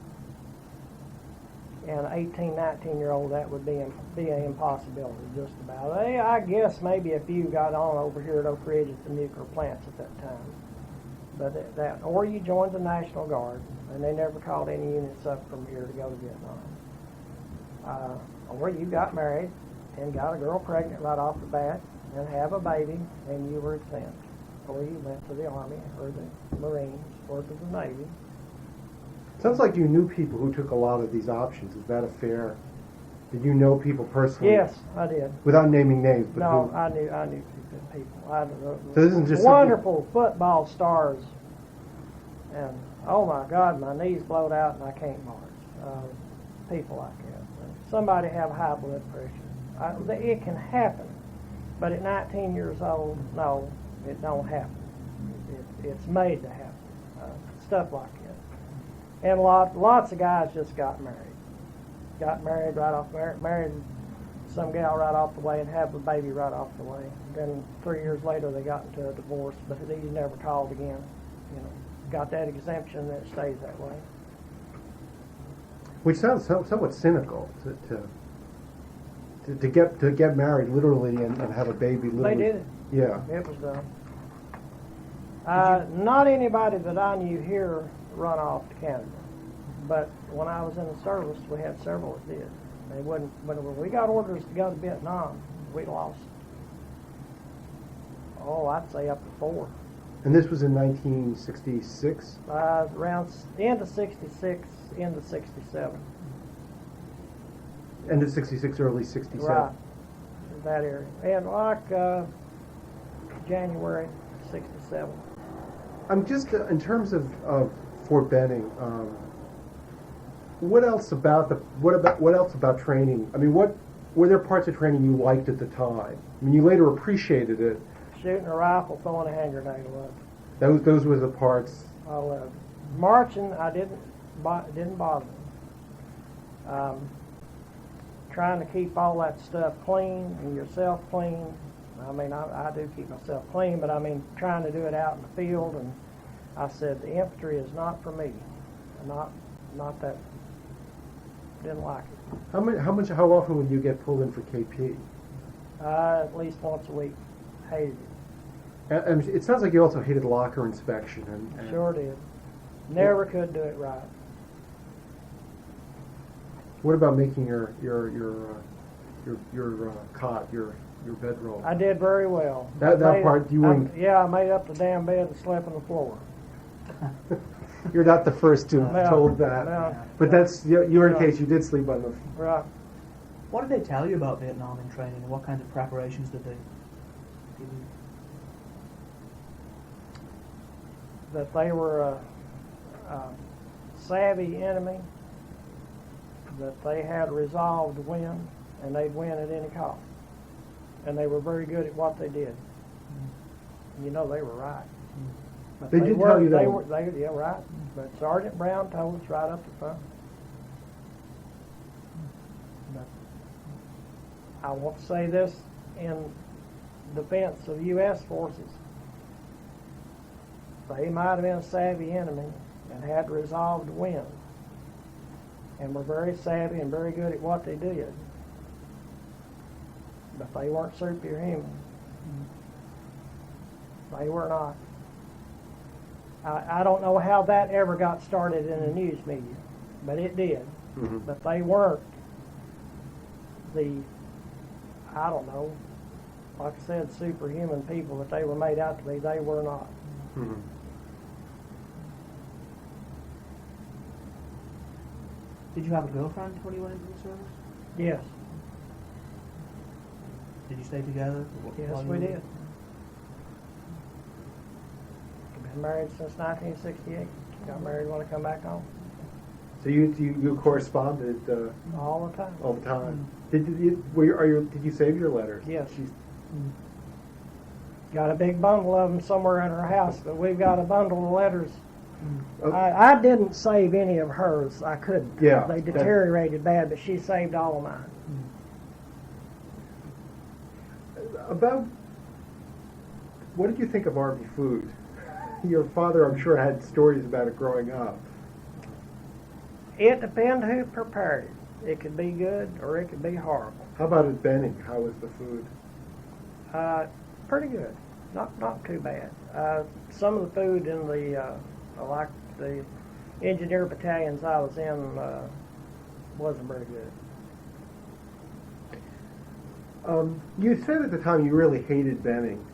And an 18, 19-year-old, that would be an impossibility, just about. I guess maybe a few got on over here at Oak Ridge at the nuclear plants at that time. But that, or you joined the National Guard, and they never called any units up from here to go to Vietnam. Or you got married and got a girl pregnant right off the bat and have a baby, and you were exempt. Or you went to the Army or the Marines or to the Navy. Sounds like you knew people who took a lot of these options. Is that a fair? Did you know people personally? Yes, I did. Without naming names, but No, who? I knew people. So this isn't just wonderful football stars, and oh my God, my knees blowed out and I can't march. People like that. Somebody have high blood pressure. It can happen, but at 19 years old, no, it don't happen. It's made to happen. Stuff like that. And lots of guys just got married. Got married right off, married some gal right off the way and have a baby right off the way. Then 3 years later they got into a divorce, but they never called again. You know, got that exemption and it stays that way. Which sounds somewhat cynical to get married literally and have a baby literally. They did it. Yeah. It was done. Not anybody that I knew here run off to Canada, but when I was in the service, we had several that did. They wouldn't. When we got orders to go to Vietnam, we lost. Oh, I'd say up to 4. And this was in 1966? Around the end of 66, end of 67. End of 66, early 67. Right, that area. And like January 67. I'm just, in terms of Fort Benning, what else about training? I mean, what were there parts of training you liked at the time? I mean, you later appreciated it. Shooting a rifle, throwing a hand grenade away. Those were the parts. I loved it. Marching, didn't bother me. Trying to keep all that stuff clean and yourself clean. I mean, I do keep myself clean, but I mean, trying to do it out in the field. And I said, the infantry is not for me. Not that. Didn't like it. How often would you get pulled in for KP? At least once a week. Hated it. And it sounds like you also hated locker inspection. And Sure did. Never could do it right. What about making your cot, your bedroll? I did very well. That part you wouldn't. Yeah, I made up the damn bed and slept on the floor. You're not the first to have told that. No. But that's you're in case you did sleep on the. Right. What did they tell you about Vietnam in training, and what kinds of preparations did they give you? That they were a savvy enemy, that they had resolve to win, and they'd win at any cost. And they were very good at what they did. You know, they were right. But They did tell you that. Yeah, right. But Sergeant Brown told us right up the front. But I want to say this in defense of U.S. forces. They might have been a savvy enemy and had resolve to win, and were very savvy and very good at what they did. But they weren't superhuman. They were not. I don't know how that ever got started in the news media, but it did. Mm-hmm. But they weren't I don't know, like I said, superhuman people that they were made out to be. They were not. Mm-hmm. Did you have a girlfriend when you went into the service? Yes. Did you stay together? Yes, while you we were- did. Been married since 1968. Got married when I come back home. So you corresponded all the time. all the time. Did you save your letters? Yes. Got a big bundle of them somewhere in her house, but we've got a bundle of letters. Okay. I didn't save any of hers. I couldn't. Yeah, They deteriorated bad, but she saved all of mine. About what did you think of Army food? Your father, I'm sure, had stories about it growing up. It depends who prepared it. It could be good or it could be horrible. How about at Benning? How was the food? Pretty good. Not too bad. Some of the food in the like the Engineer Battalions I was in wasn't very good. You said at the time you really hated Benning,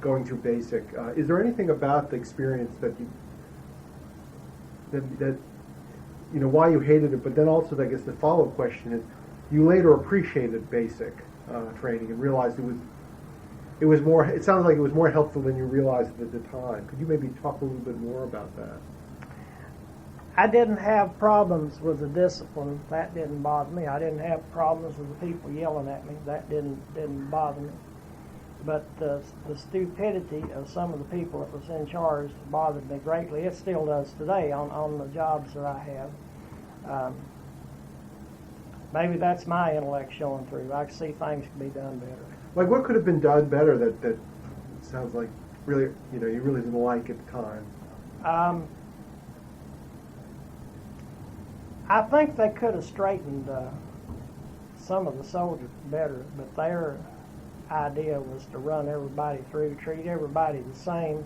going through basic. Is there anything about the experience that you know why you hated it? But then also, I guess the follow-up question is, you later appreciated basic training and realized it was more. It sounds like it was more helpful than you realized at the time. Could you maybe talk a little bit more about that? I didn't have problems with the discipline. That didn't bother me. I didn't have problems with the people yelling at me. That didn't bother me. But the stupidity of some of the people that was in charge bothered me greatly. It still does today on the jobs that I have. Maybe that's my intellect showing through. I can see things can be done better. Like what could have been done better that sounds like really you really didn't like at the time? I think they could have straightened some of the soldiers better, but their idea was to run everybody through, treat everybody the same,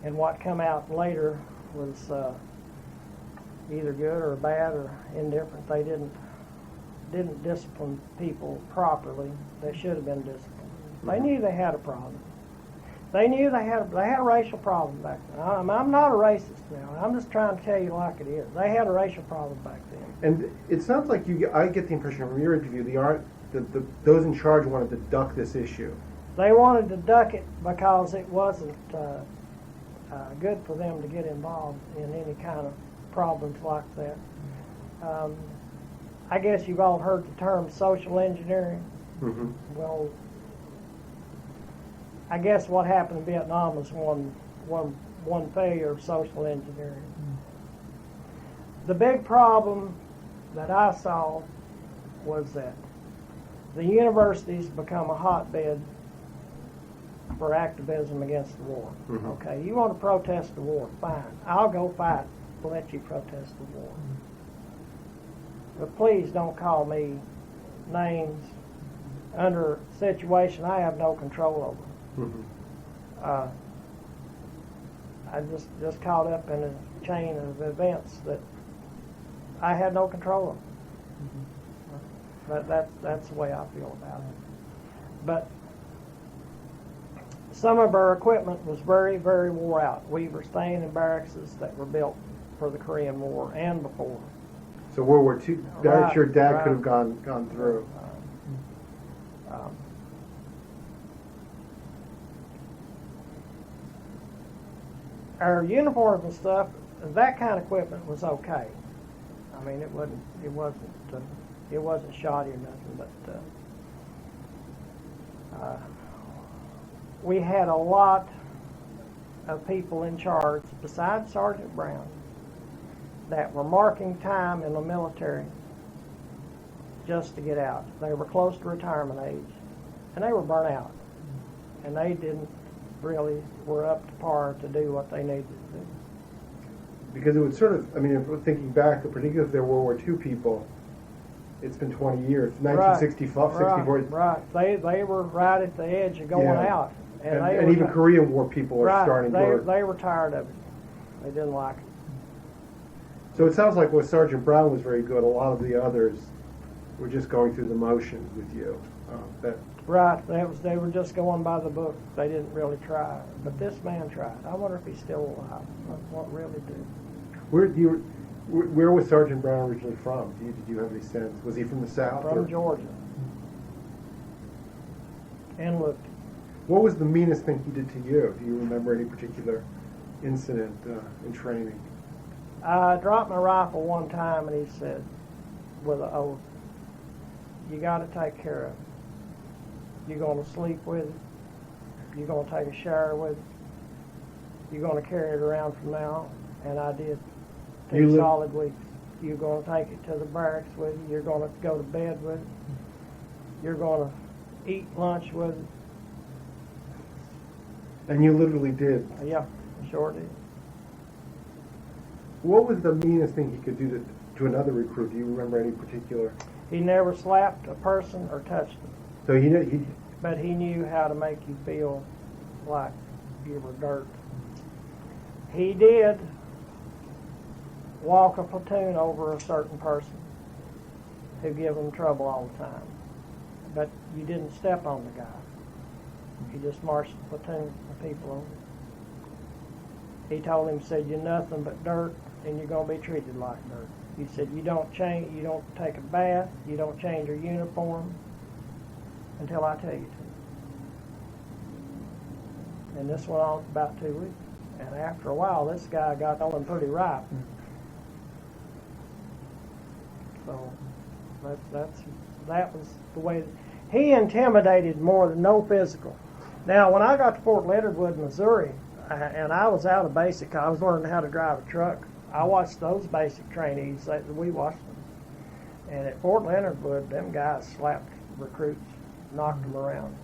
and what come out later was either good or bad or indifferent. They didn't discipline people properly. They should have been disciplined. They knew they had a problem. They knew they had a racial problem back then. I'm not a racist now. I'm just trying to tell you like it is. They had a racial problem back then. And it sounds like I get the impression from your interview, those in charge wanted to duck this issue. They wanted to duck it because it wasn't good for them to get involved in any kind of problems like that. I guess you've all heard the term social engineering. Mm-hmm. Well, I guess what happened in Vietnam was one failure of social engineering. The big problem that I saw was that the universities become a hotbed for activism against the war. Mm-hmm. Okay, you want to protest the war, fine. I'll go fight to let you protest the war. But please don't call me names under a situation I have no control over. Mm-hmm. I just caught up in a chain of events that I had no control of. But that's the way I feel about it. But some of our equipment was very, very wore out. We were staying in barracks that were built for the Korean War and before. So World War II, Right, your dad right. could have gone through. Our uniforms and stuff, that kind of equipment was okay. I mean, it wasn't shoddy or nothing, but we had a lot of people in charge besides Sergeant Brown that were marking time in the military just to get out. They were close to retirement age, and they were burnt out, and they didn't really were up to par to do what they needed to do. Because it would sort of, I mean, if we're thinking back, particularly if they're World War II people, it's been 20 years, 1965, 64. Right. They were right at the edge of going out. And even Korean War people are starting to... They were tired of it. They didn't like it. So it sounds like what Sergeant Brown was very good. A lot of the others were just going through the motions with you. Right. They were just going by the book. They didn't really try. But this man tried. I wonder if he's still alive. What really did? Where was Sergeant Brown originally from? Did you have any sense? Was he from the South? From Georgia. And looked. What was the meanest thing he did to you? Do you remember any particular incident in training? I dropped my rifle one time, and he said, with an oath, "You got to take care of it. You're going to sleep with it. You're going to take a shower with it. You're going to carry it around from now." And I did 2 solid weeks. You're going to take it to the barracks with you. You're going to go to bed with it. You're going to eat lunch with it. And you literally did. Yeah, I sure did. What was the meanest thing he could do to another recruit? Do you remember any particular? He never slapped a person or touched them. So But he knew how to make you feel like you were dirt. He did walk a platoon over a certain person who gave him trouble all the time. But you didn't step on the guy. He just marched the platoon of people over. He told him, said, "You're nothing but dirt, and you're going to be treated like dirt." He said, "You don't change, you don't take a bath, you don't change your uniform until I tell you to." And this went on for about 2 weeks. And after a while, this guy got on pretty ripe. So that was the way. He intimidated more than no physical. Now, when I got to Fort Leonard Wood, Missouri, and I was out of basic, I was learning how to drive a truck. I watched those basic trainees. We watched them. And at Fort Leonard Wood, them guys slapped recruits, knocked them around.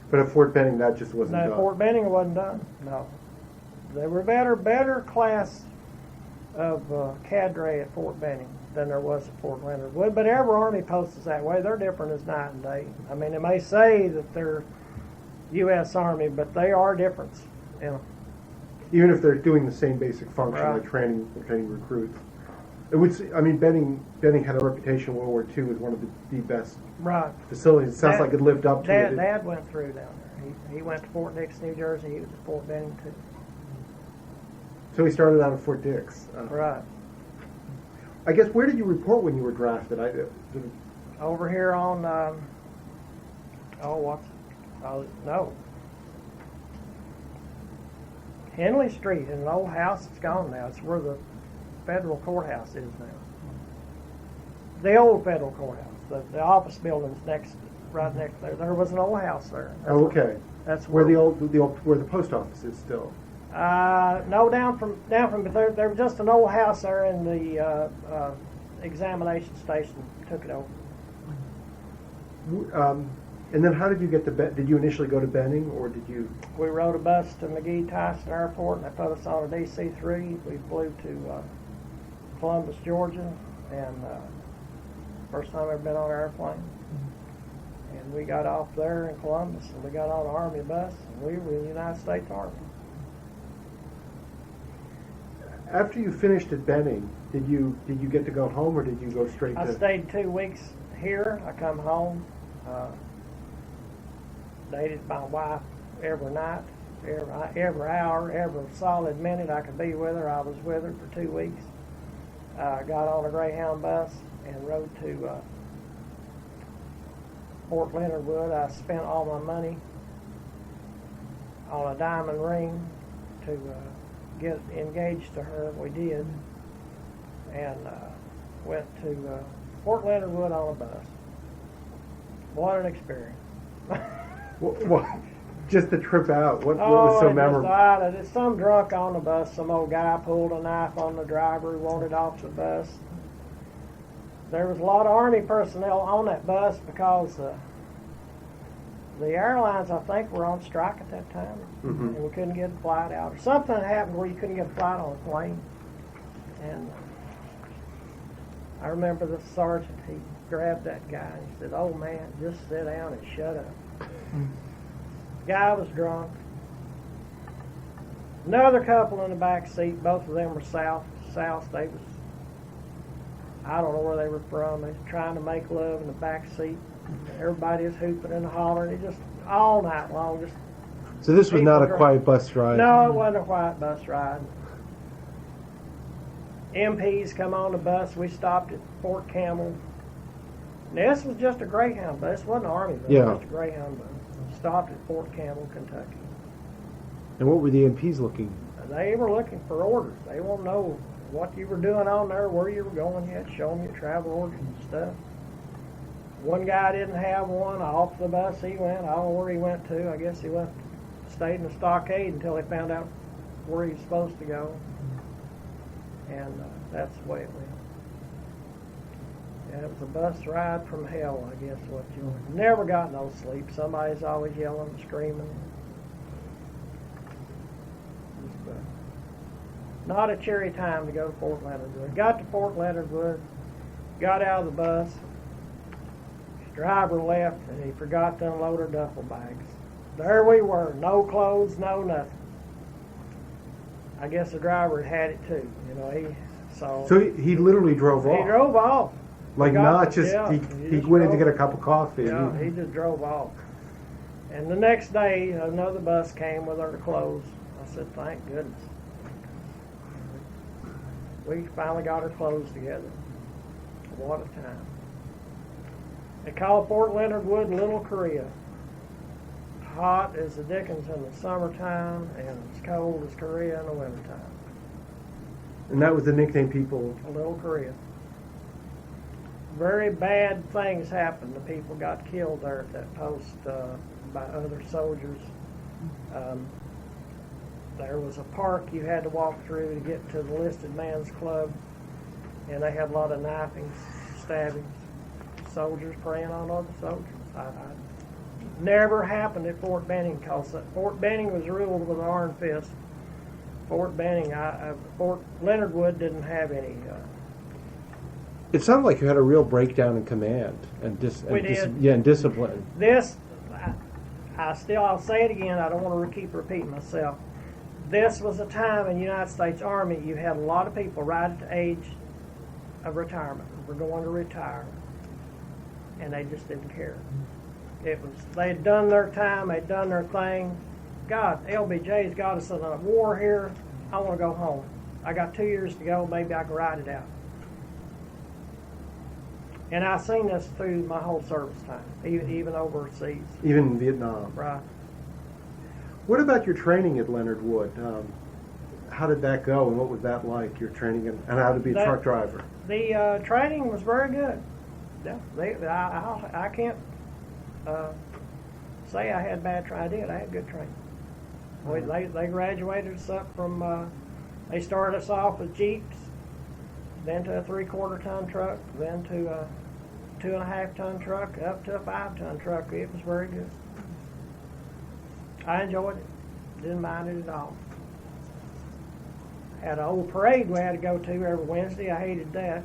But at Fort Benning, that just wasn't done. No, Fort Benning wasn't done. No, there were better class of cadre at Fort Benning than there was at Fort Leonard Wood. But every army post is that way. They're different as night and day. I mean, they may say that they're U.S. Army, but they are different. You know. Even if they're doing the same basic function, Right. like training recruits. It would. I mean, Benning had a reputation in World War II as one of the best Right. facilities. It sounds like it lived up to it. Dad went through down there. He went to Fort Dix, New Jersey. He was at Fort Benning too. So he started out at Fort Dix. Right. I guess, where did you report when you were drafted? Over here on, no. Henley Street, in an old house. It's gone now. It's where the federal courthouse is now. The old federal courthouse. The office building's right next there. There was an old house there. Okay. That's where where the post office is still. No, down from there was just an old house there, and the examination station took it over. And then how did you get to Did you initially go to Benning, or did you? We rode a bus to McGee-Tyson Airport, and they put us on a DC-3. We flew to Columbus, Georgia, and first time I've ever been on an airplane. And we got off there in Columbus, and we got on an Army bus, and we were in the United States Army. After you finished at Benning, did you get to go home, or did you go straight to? I stayed 2 weeks here. I come home. Dated my wife every night, every hour, every solid minute I could be with her. I was with her for 2 weeks. Got on a Greyhound bus and rode to Fort Leonard Wood. I spent all my money on a diamond ring to get engaged to her. We did, and went to Fort Leonard Wood on a bus. What an experience! What, just the trip out. What was so memorable? Just some drunk on the bus. Some old guy pulled a knife on the driver who wanted off the bus. There was a lot of Army personnel on that bus because the airlines, I think, were on strike at that time, and we couldn't get a flight out. Or something happened where you couldn't get a flight on a plane. And I remember the sergeant, he grabbed that guy and he said, "Oh man, just sit down and shut up." Guy was drunk. Another couple in the back seat. Both of them were South. They was, I don't know where they were from. They was trying to make love in the back seat. Everybody was hooping and hollering. It just all night long. Just so this was not a quiet bus ride. No, it wasn't a quiet bus ride. MPs come on the bus. We stopped at Fort Campbell. Now, this was just a Greyhound bus. It wasn't an Army bus. It was just a Greyhound bus. Stopped at Fort Campbell, Kentucky. And what were the MPs looking? They were looking for orders. They want to know what you were doing on there, where you were going. You had to show them your travel orders and stuff. One guy didn't have one. Off the bus he went. I don't know where he went to. I guess he stayed in the stockade until they found out where he was supposed to go. And that's the way it went. And it was a bus ride from hell, I guess, what you never got no sleep. Somebody's always yelling and screaming. Just, not a cheery time to go to Fort Leonard Wood. Got to Fort Leonard Wood, got out of the bus. His driver left, and he forgot to unload our duffel bags. There we were, no clothes, no nothing. I guess the driver had it too, you know. So he literally drove off. He drove off. Like not just he went in to get a cup of coffee. Yeah, he just drove off. And the next day, another bus came with our clothes. I said, thank goodness. We finally got our clothes together. What a time. They call Fort Leonard Wood Little Korea. Hot as the dickens in the summertime and as cold as Korea in the wintertime. And that was the nickname people... Little Korea. Very bad things happened. The people got killed there at that post by other soldiers. There was a park you had to walk through to get to the enlisted man's club, and they had a lot of knifings, stabbings, soldiers preying on other soldiers. Never happened at Fort Benning because Fort Benning was ruled with an iron fist. Fort Benning, Fort Leonard Wood didn't have any. It sounded like you had a real breakdown in command and and discipline. I'll say it again. I don't want to keep repeating myself. This was a time in the United States Army you had a lot of people right at the age of retirement. Were going to retire, and they just didn't care. They'd done their time, they'd done their thing. God, LBJ's got us in a war here. I want to go home. I got 2 years to go. Maybe I can ride it out. And I've seen this through my whole service time, even overseas. Even in Vietnam. Right. What about your training at Leonard Wood? How did that go, and what was that like, your training, and how to be a truck driver? The training was very good. Yeah, I can't say I had bad training. I did. I had good training. They graduated us up from, they started us off with Jeeps, then to a 3/4 ton truck, then to a 2.5 ton truck, up to a 5 ton truck. It was very good. I enjoyed it. Didn't mind it at all. Had an old parade we had to go to every Wednesday. I hated that.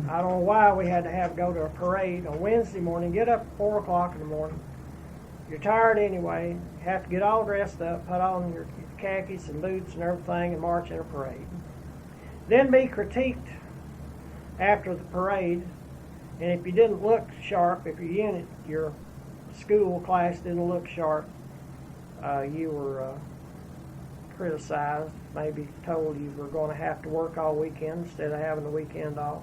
I don't know why we had to go to a parade on Wednesday morning. Get up at 4 o'clock in the morning. You're tired anyway. You have to get all dressed up, put on your khakis and boots and everything, and march in a parade. Then be critiqued after the parade, and if you didn't look sharp, if your unit, your school class didn't look sharp, you were criticized, maybe told you were going to have to work all weekend instead of having the weekend off.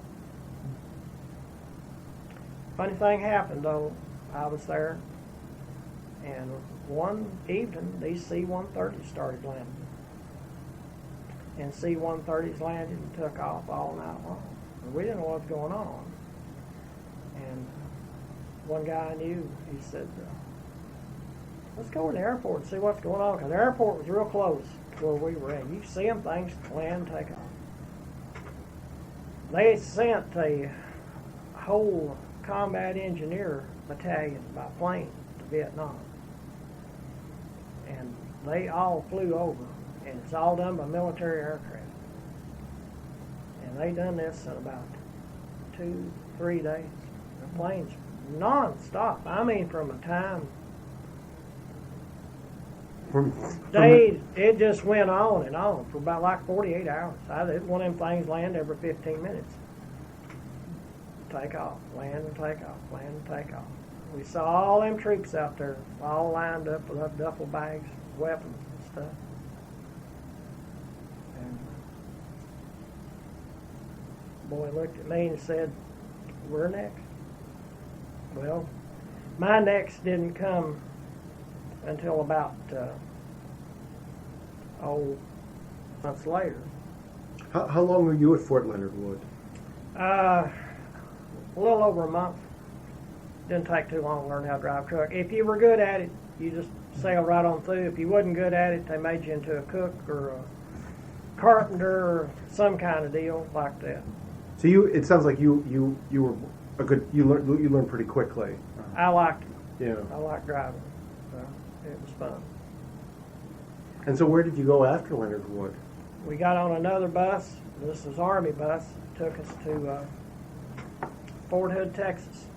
Funny thing happened though. I was there, and one evening these C-130s started landing. And C-130s landed and took off all night long. And we didn't know what was going on. And one guy I knew, he said, let's go to the airport and see what's going on, because the airport was real close to where we were at. You see them things land and take off. They sent a whole combat engineer battalion by plane to Vietnam. And they all flew over, and it's all done by military aircraft. And they done this in about 2-3 days. The planes non-stop. I mean, from a time... It just went on and on for about like 48 hours. One of them things land every 15 minutes. Take off, land and take off, land and take off. We saw all them troops out there, all lined up with duffel bags, weapons and stuff. And the boy looked at me and said, "We're next." Well, my next didn't come until about months later. How long were you at Fort Leonard Wood? A little over a month. Didn't take too long to learn how to drive a truck. If you were good at it, you just sailed right on through. If you wasn't good at it, they made you into a cook or a carpenter or some kind of deal like that. So it sounds like you were a good. You learned pretty quickly. I liked it. Yeah. I liked driving. So it was fun. And so where did you go after Leonard Wood? We got on another bus. This was Army bus. It took us to Fort Hood, Texas.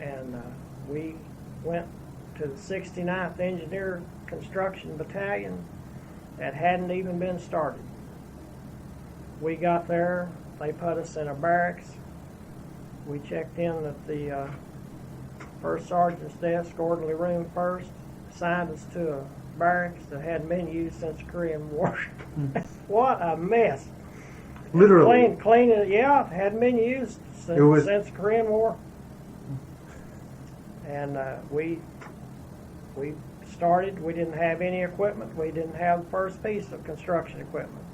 And we went to the 69th Engineer Construction Battalion that hadn't even been started. We got there. They put us in a barracks. We checked in at the first sergeant's desk, orderly room first, assigned us to a barracks that hadn't been used since the Korean War. What a mess. Literally. Clean it, yeah, hadn't been used since the Korean War. And we started. We didn't have any equipment. We didn't have the first piece of construction equipment.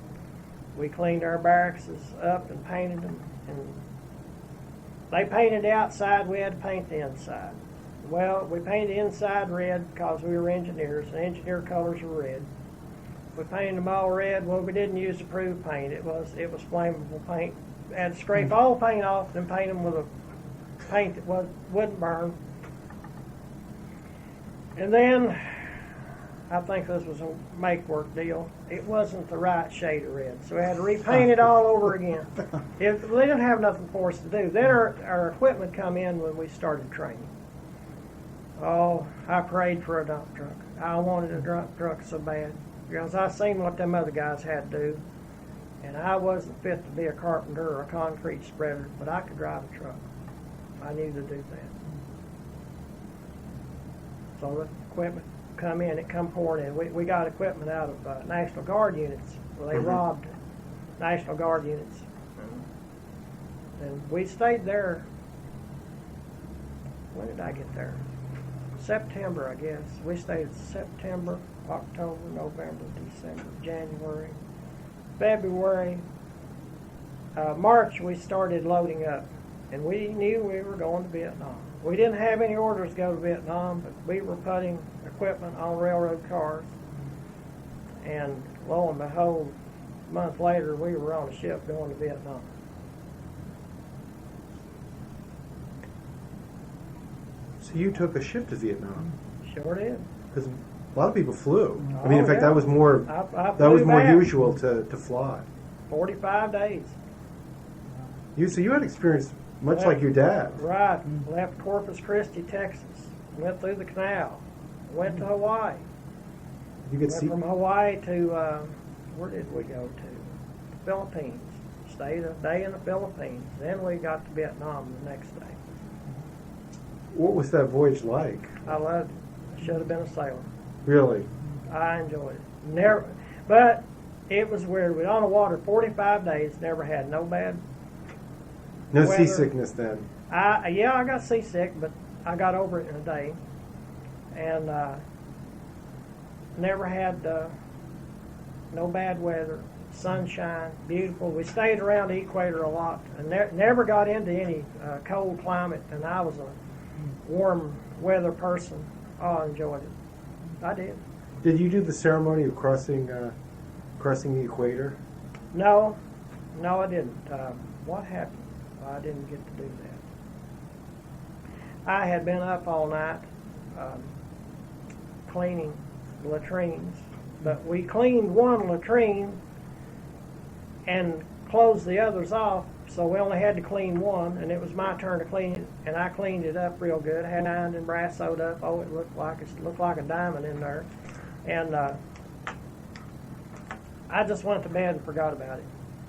We cleaned our barracks up and painted them. And they painted the outside. We had to paint the inside. Well, we painted the inside red because we were engineers, and engineer colors are red. We painted them all red. Well, we didn't use approved paint. It was flammable paint. We had to scrape all the paint off and paint them with a paint that wouldn't burn. And then, I think this was a make-work deal. It wasn't the right shade of red, so we had to repaint it all over again. They didn't have nothing for us to do. Then our equipment come in when we started training. Oh, I prayed for a dump truck. I wanted a dump truck so bad because I seen what them other guys had to do, and I wasn't fit to be a carpenter or a concrete spreader, but I could drive a truck. I knew to do that. So the equipment come in, it come pouring in. We got equipment out of National Guard units. Well, they robbed National Guard units. And we stayed there. When did I get there? September, I guess. We stayed September, October, November, December, January, February. March, we started loading up. And we knew we were going to Vietnam. We didn't have any orders to go to Vietnam, but we were putting equipment on railroad cars. And lo and behold, a month later, we were on a ship going to Vietnam. So you took a ship to Vietnam? Sure did. Because a lot of people flew. Oh, I mean, in fact, yeah. that was more usual to fly. 45 days. So you had experience much like your dad. Right. Left Corpus Christi, Texas. Went through the canal. Went to Hawaii. You could see from Hawaii to, where did we go to? The Philippines. Stayed a day in the Philippines. Then we got to Vietnam the next day. What was that voyage like? I loved it. I should have been a sailor. Really? I enjoyed it. Never, but it was weird. We were on the water 45 days. Never had no bad. No weather. Seasickness then? I got seasick, but I got over it in a day. And never had no bad weather, sunshine, beautiful. We stayed around the equator a lot and never got into any cold climate, and I was a warm weather person. Oh, I enjoyed it. I did. Did you do the ceremony of crossing the equator? No, I didn't. What happened? I didn't get to do that. I had been up all night cleaning latrines, but we cleaned one latrine and closed the others off, so we only had to clean one, and it was my turn to clean it, and I cleaned it up real good. Had ironed and brassoed up. Oh, it looked like a diamond in there, and I just went to bed and forgot about it.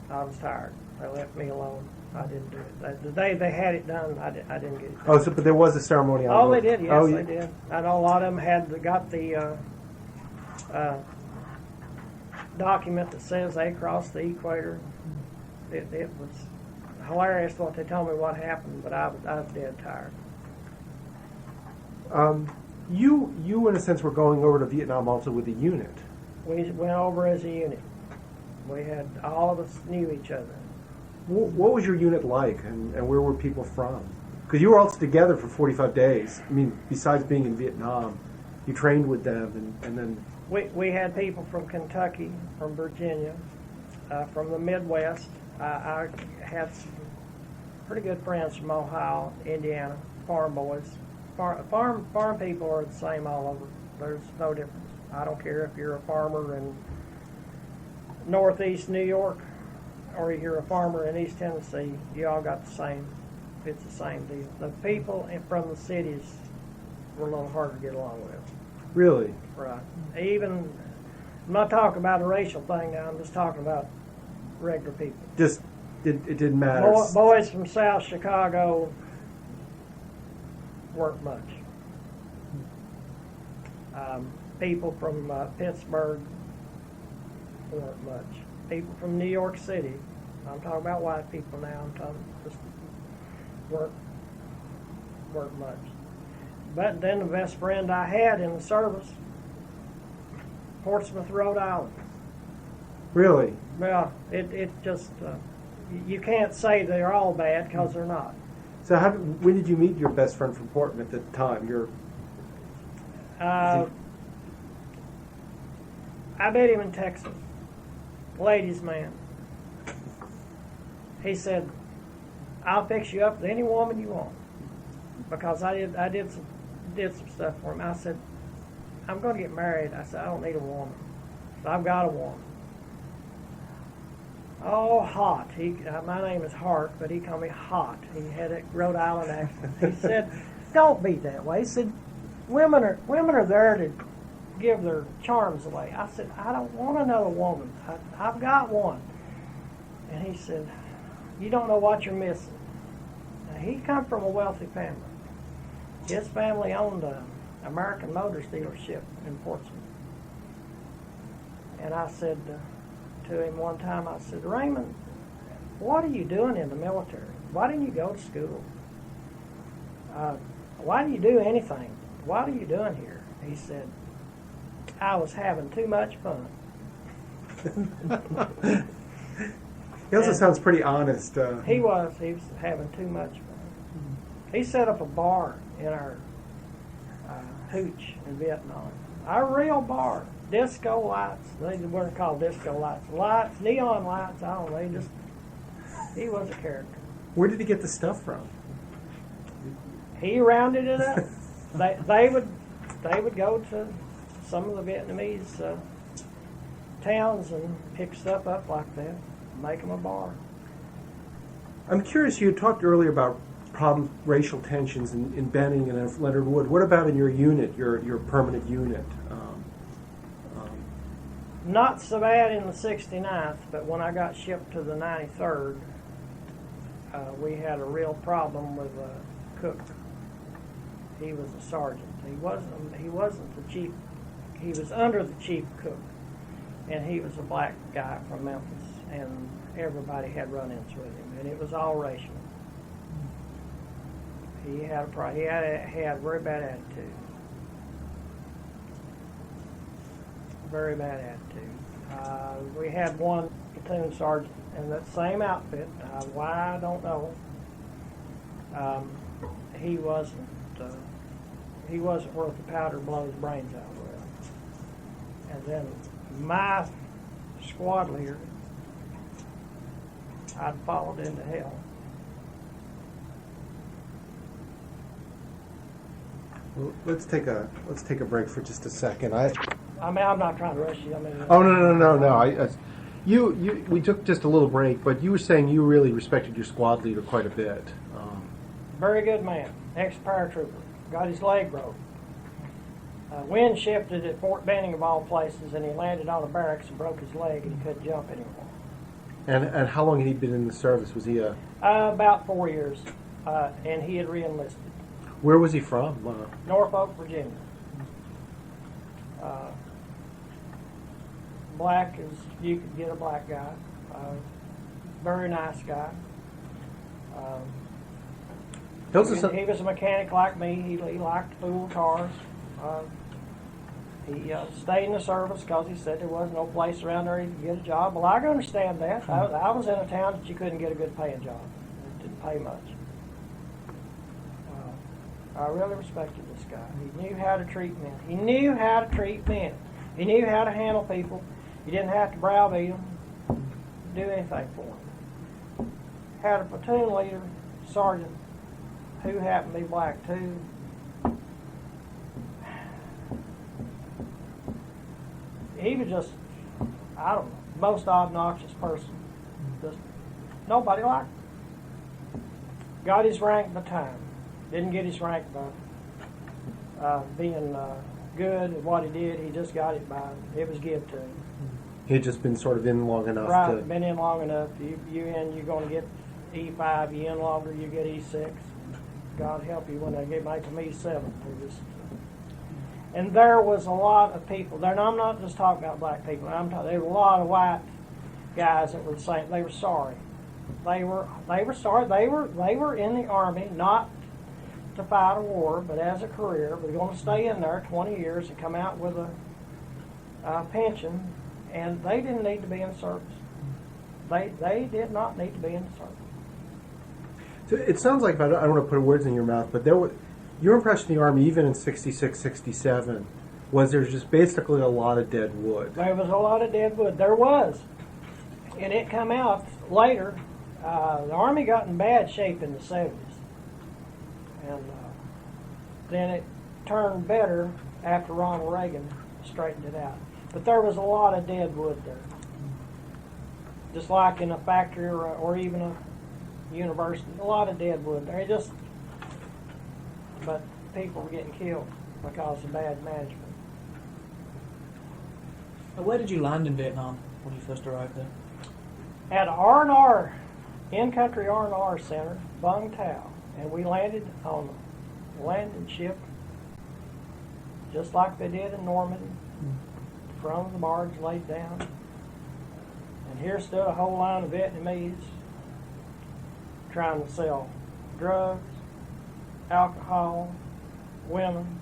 I was tired. They left me alone. I didn't do it. The day they had it done, I didn't get it done. Oh, but there was a ceremony on they did. Yes, oh, they did. I know a lot of them got the document that says they crossed the equator. It was hilarious what they told me what happened, but I was dead tired. You in a sense were going over to Vietnam also with a unit. We went over as a unit. We had, all of us knew each other. What was your unit like, and where were people from? Because you were all together for 45 days. I mean, besides being in Vietnam, you trained with them, and then... We had people from Kentucky, from Virginia, from the Midwest. I had some pretty good friends from Ohio, Indiana, farm boys. Farm people are the same all over. There's no difference. I don't care if you're a farmer in Northeast New York or you're a farmer in East Tennessee. You all got the same. It's the same deal. The people from the cities were a little harder to get along with. Really? Right. Even, I'm not talking about a racial thing now. I'm just talking about regular people. Just, it didn't matter. Boys from South Chicago weren't much. People from Pittsburgh weren't much. People from New York City, I'm talking about white people now, I'm talking just weren't much. But then the best friend I had in the service, Portsmouth, Rhode Island. Really? Well, it just, you can't say they're all bad because they're not. So when did you meet your best friend from Portland at the time? I met him in Texas. Ladies' man. He said, "I'll fix you up with any woman you want." Because I did some stuff for him. I said, "I'm going to get married." I said, "I don't need a woman." So I've got a woman. Oh, Hart. My name is Hart, but he called me Hot. He had a Rhode Island accent. He said, "Don't be that way." He said, women are there to give their charms away." I said, "I don't want another woman. I've got one." And he said, "You don't know what you're missing." Now, he come from a wealthy family. His family owned an American Motors dealership in Portsmouth. And I said to him one time, I said, "Raymond, what are you doing in the military? Why didn't you go to school? Why do you do anything? What are you doing here?" He said, "I was having too much fun." He also sounds pretty honest. He was having too much fun. He set up a bar in our hooch in Vietnam. Our real bar. Disco lights. They weren't called disco lights. Lights, neon lights, I don't know. He was a character. Where did he get the stuff from? He rounded it up. They would go to some of the Vietnamese towns and pick stuff up like that, make them a bar. I'm curious, you talked earlier about racial tensions in Benning and in Leonard Wood. What about in your unit, your permanent unit? Not so bad in the 69th, but when I got shipped to the 93rd, we had a real problem with a cook. He was a sergeant. He wasn't the chief. He was under the chief cook, and he was a black guy from Memphis, and everybody had run-ins with him, and it was all racial. He had a very bad attitude. Very bad attitude. We had one platoon sergeant in that same outfit. Why, I don't know. He wasn't worth the powder to blow his brains out with. And then my squad leader, I'd followed into hell. Well, let's take a break for just a second. I'm not trying to rush you. Oh no. We took just a little break, but you were saying you really respected your squad leader quite a bit. Very good man, ex-paratrooper. Got his leg broke. Wind shifted at Fort Benning of all places, and he landed on a barracks and broke his leg, and he couldn't jump anymore. And how long had he been in the service? Was he about 4 years, and he had re-enlisted. Where was he from? Norfolk, Virginia. Black as you could get a black guy. Very nice guy. He was a mechanic like me. He liked to fool cars. He stayed in the service because he said there was no place around there he could get a job. Well, I can understand that. I was in a town that you couldn't get a good paying job. It didn't pay much. I really respected this guy. He knew how to treat men. He knew how to treat men. He knew how to handle people. You didn't have to browbeat them, do anything for them. Had a platoon leader, sergeant, who happened to be black too. He was just, I don't know, most obnoxious person. Just nobody liked him. Got his rank by time. Didn't get his rank by being good at what he did. He just got it by, it was given to him. He'd just been sort of in long enough Right, to... been in long enough. You're going to get E5. You in longer, you get E6. God help you when they make them E7. And there was a lot of people there. And I'm not just talking about black people. There were a lot of white guys that were saying they were sorry. They were sorry. They were in the Army not to fight a war, but as a career. We're going to stay in there 20 years and come out with a pension. And they didn't need to be in service. They did not need to be in service. So it sounds like, I don't want to put words in your mouth, but your impression of the Army, even in 66, 67, was there's just basically a lot of dead wood. There was a lot of dead wood. There was. And it come out later. The Army got in bad shape in the 70s. And then it turned better after Ronald Reagan straightened it out. But there was a lot of dead wood there. Just like in a factory or even a university, a lot of dead wood there. But people were getting killed because of bad management. Where did you land in Vietnam when you first arrived there? At R&R, in-country R&R center, Vung Tau, and we landed on a landing ship just like they did in Normandy. From the barge laid down, and here stood a whole line of Vietnamese trying to sell drugs, alcohol, women,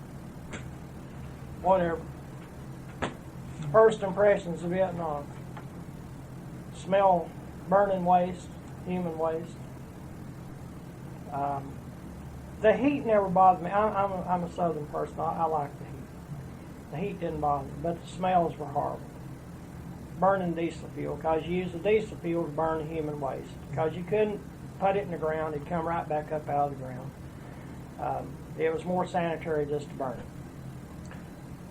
whatever. First impressions of Vietnam: smell burning waste, human waste. The heat never bothered me. I'm a southern person. I like the heat. The heat didn't bother me, but the smells were horrible. Burning diesel fuel, because you use the diesel fuel to burn the human waste, because you couldn't put it in the ground. It'd come right back up out of the ground. It was more sanitary just to burn it.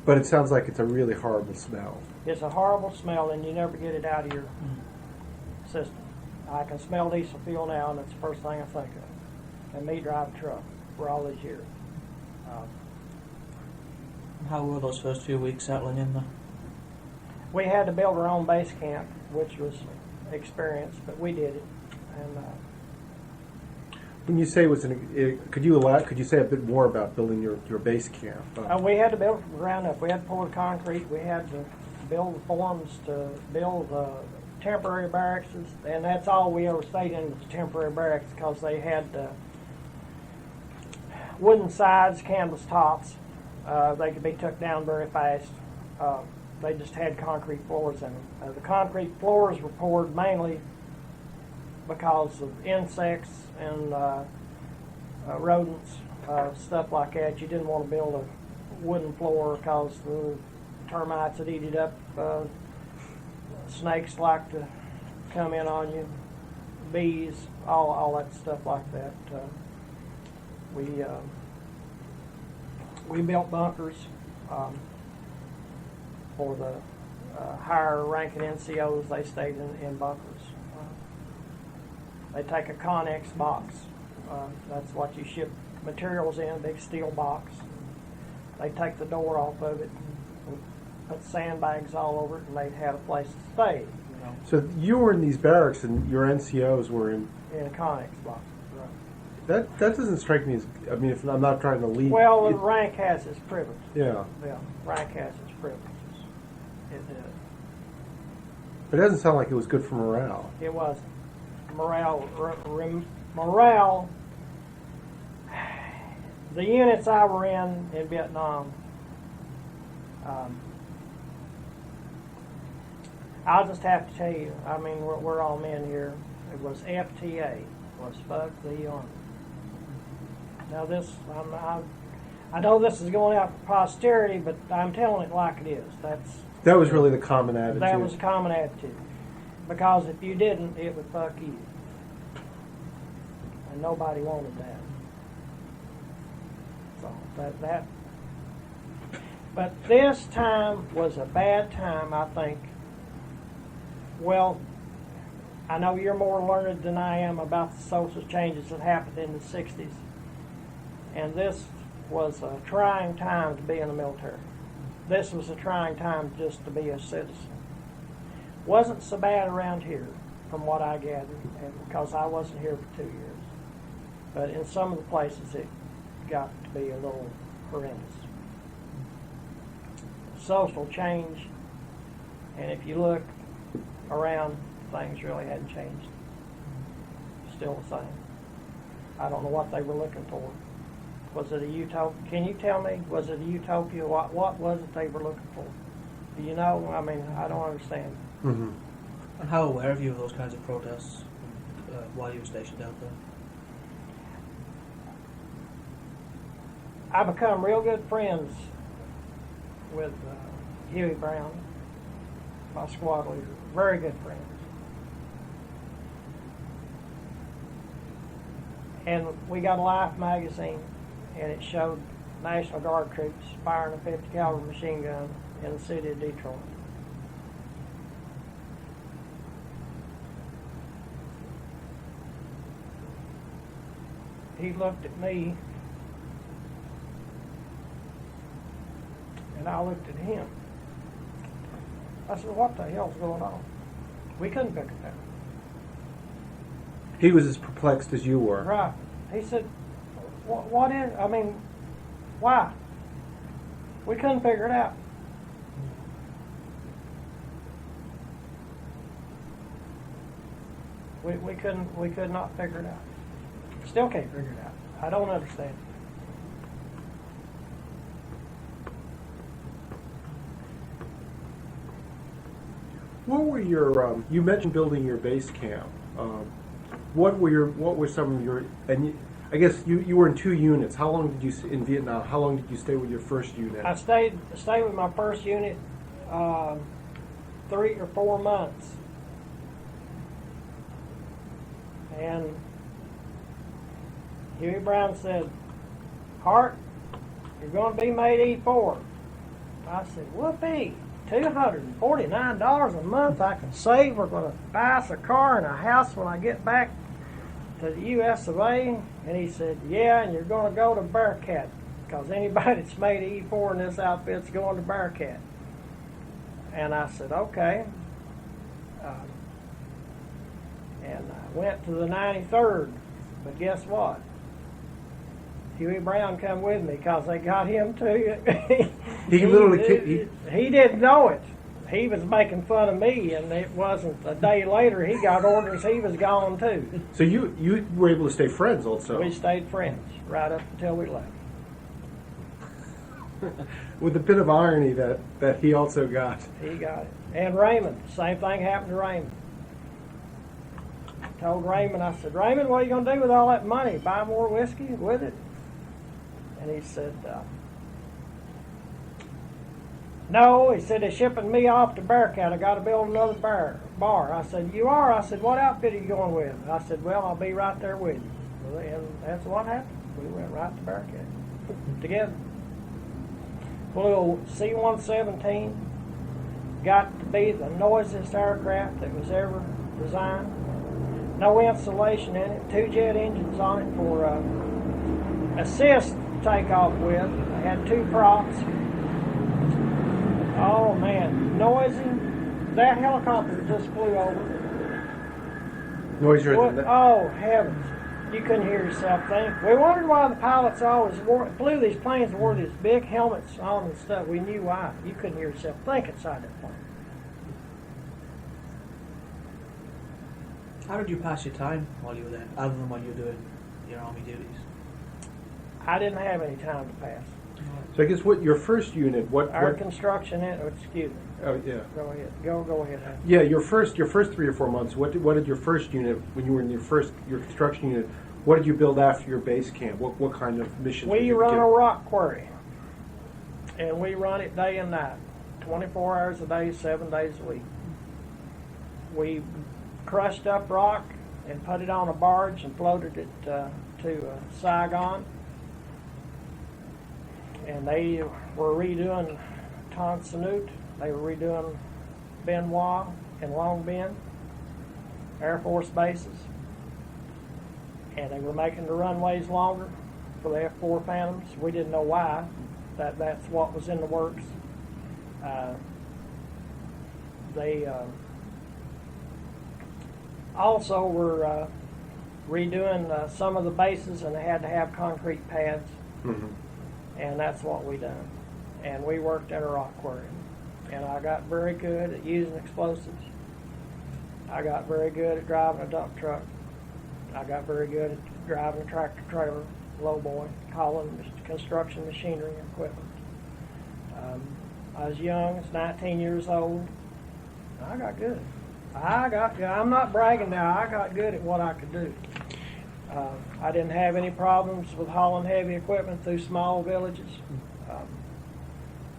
But it sounds like it's a really horrible smell. It's a horrible smell, and you never get it out of your system. I can smell diesel fuel now, and it's the first thing I think of. And me driving a truck for all these years. How were those first few weeks settling in there? We had to build our own base camp, which was experience, but we did it. And when you say it was could you say a bit more about building your base camp? we had to build it from the ground up. We had to pour the concrete. We had to build the forms to build temporary barracks, and that's all we ever stayed in was temporary barracks, because they had wooden sides, canvas tops. They could be took down very fast. They just had concrete floors in them. The concrete floors were poured mainly because of insects and rodents, stuff like that. You didn't want to build a wooden floor because the termites would eat it up. Snakes like to come in on you. Bees, all that stuff like that. We built bunkers for the higher ranking NCOs. They stayed in bunkers. They take a Connex box. That's what you ship materials in, a big steel box. They take the door off of it and put sandbags all over it, and they had a place to stay. You know. So you were in these barracks, and your NCOs were in In a Connex box. That doesn't strike me as. I mean, if I'm not trying to lead. Well, the rank has its privileges. Yeah. Yeah, rank has its privileges. But it doesn't sound like it was good for morale. It wasn't. Morale. The units I were in Vietnam, I'll just have to tell you, I mean, we're all men here. It was FTA, was fuck the Army. Now this, I know this is going out for posterity, but I'm telling it like it is. That was really the common attitude. That was a common attitude. Because if you didn't, it would fuck you. And nobody wanted that. So that. But this time was a bad time, I think. Well, I know you're more learned than I am about the social changes that happened in the 60s. And this was a trying time to be in the military. This was a trying time just to be a citizen. Wasn't so bad around here, from what I gathered, and because I wasn't here for 2 years. But in some of the places it got to be a little horrendous. Social change, and if you look around, things really hadn't changed. Still the same. I don't know what they were looking for. Was it a utopia? Can you tell me? Was it a utopia? What was it they were looking for? Do you know? I mean, I don't understand. Mm-hmm. And how aware of you of those kinds of protests while you were stationed out there? I become real good friends with Huey Brown, my squad leader. Very good friends. And we got a Life magazine, and it showed National Guard troops firing a 50 caliber machine gun in the city of Detroit. He looked at me, and I looked at him. I said, what the hell's going on? We couldn't figure it out. He was as perplexed as you were. Right. He said, what is, I mean, why? We couldn't figure it out. We could not figure it out. Still can't figure it out. I don't understand. What were your? You mentioned building your base camp. What were some of your? And I guess you were in 2 units. How long did you in Vietnam? How long did you stay with your first unit? I stayed with my first unit 3 or 4 months, and Huey Brown said, "Hart, you're going to be made E4." I said, "Whoopee! $249 a month I can save. We're going to buy us a car and a house when I get back to the U.S. of A." And he said, "Yeah, and you're going to go to Bearcat, because anybody that's made E4 in this outfit's going to Bearcat." And I said, "Okay." And I went to the 93rd, but guess what? Huey Brown come with me because they got him too. He didn't know it. He was making fun of me, and it wasn't a day later he got orders he was gone too. So you were able to stay friends also? We stayed friends right up until we left. With a bit of irony that he also got. He got it. And Raymond, same thing happened to Raymond. I told Raymond, I said, "Raymond, what are you going to do with all that money? Buy more whiskey with it?" And he said, "No," he said, "they're shipping me off to Bearcat. I got to build another bar." I said, "You are?" I said, "What outfit are you going with?" I said, "Well, I'll be right there with you." And that's what happened. We went right to Bearcat together. Flew C-117. Got to be the noisiest aircraft that was ever designed. No insulation in it. 2 jet engines on it for assist takeoff with. I had 2 props. Oh man, noisy. That helicopter just flew over. Noisier than that? Oh heavens. You couldn't hear yourself think. We wondered why the pilots always flew these planes and wore these big helmets on and stuff. We knew why. You couldn't hear yourself think inside that plane. How did you pass your time while you were there, other than when you were doing your army duties? I didn't have any time to pass. So I guess what your first unit? Our construction, excuse me. Oh yeah. Go ahead. Go ahead. Yeah, your first 3 or 4 months. What did your first unit, when you were in your construction unit? What did you build after your base camp? What kind of missions? We run a rock quarry, and we run it day and night, 24 hours a day, 7 days a week. We crushed up rock and put it on a barge and floated it to Saigon. And they were redoing Tonsanut. They were redoing Benoit and Long Binh, Air Force bases. And they were making the runways longer for the F-4 Phantoms. We didn't know why. That's what was in the works. They also were redoing some of the bases, and they had to have concrete pads. Mm-hmm. And that's what we done. And we worked in a rock quarry. And I got very good at using explosives. I got very good at driving a dump truck. I got very good at driving a tractor trailer, lowboy, hauling construction machinery and equipment. I was young, I was 19 years old. I got good. I'm not bragging now, I got good at what I could do. I didn't have any problems with hauling heavy equipment through small villages.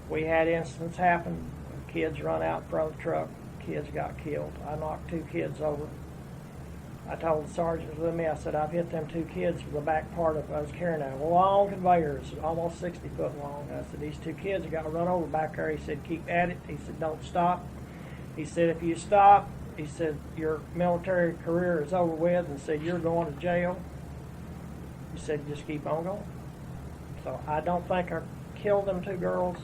We had incidents happen. Kids run out in front of the truck. Kids got killed. I knocked 2 kids over. I told the sergeant with me, I said, I've hit them 2 kids with the back part of, I was carrying a long conveyor, almost 60 foot long. I said, these 2 kids got run over back there. He said, keep at it. He said, don't stop. He said, if you stop, he said, your military career is over with, and said, you're going to jail. He said, just keep on going. So I don't think I killed them 2 girls,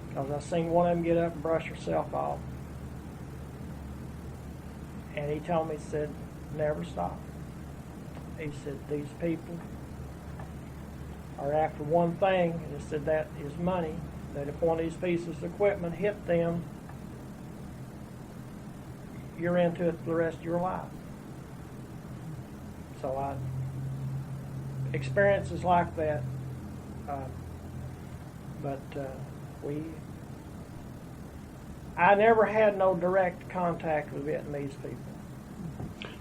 because I seen one of them get up and brush herself off. And he told me, he said, never stop. He said, these people are after one thing, and he said, that is money, that if one of these pieces of equipment hit them, you're into it for the rest of your life. So experiences like that, I never had no direct contact with Vietnamese people.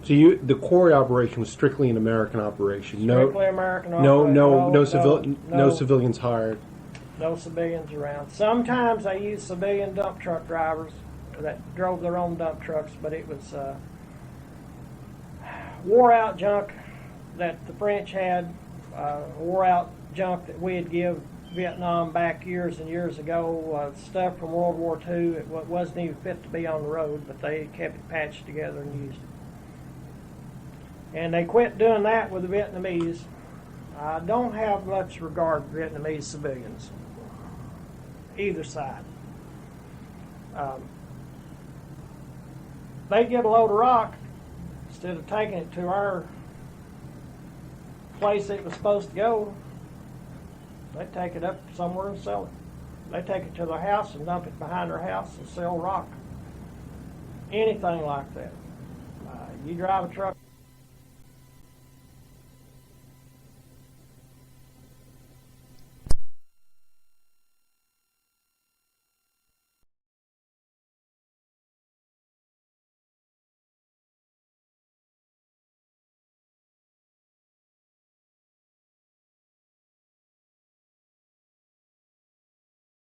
So the quarry operation was strictly an American operation. Strictly American operation. No civilians hired. No civilians around. Sometimes they used civilian dump truck drivers that drove their own dump trucks, but it was wore-out junk that the French had, wore-out junk that we had give Vietnam back years and years ago, stuff from World War II. It wasn't even fit to be on the road, but they kept it patched together and used it. And they quit doing that with the Vietnamese. I don't have much regard for Vietnamese civilians, either side. They get a load of rock, instead of taking it to our place it was supposed to go, they take it up somewhere and sell it. They take it to their house and dump it behind their house and sell rock. Anything like that. You drive a truck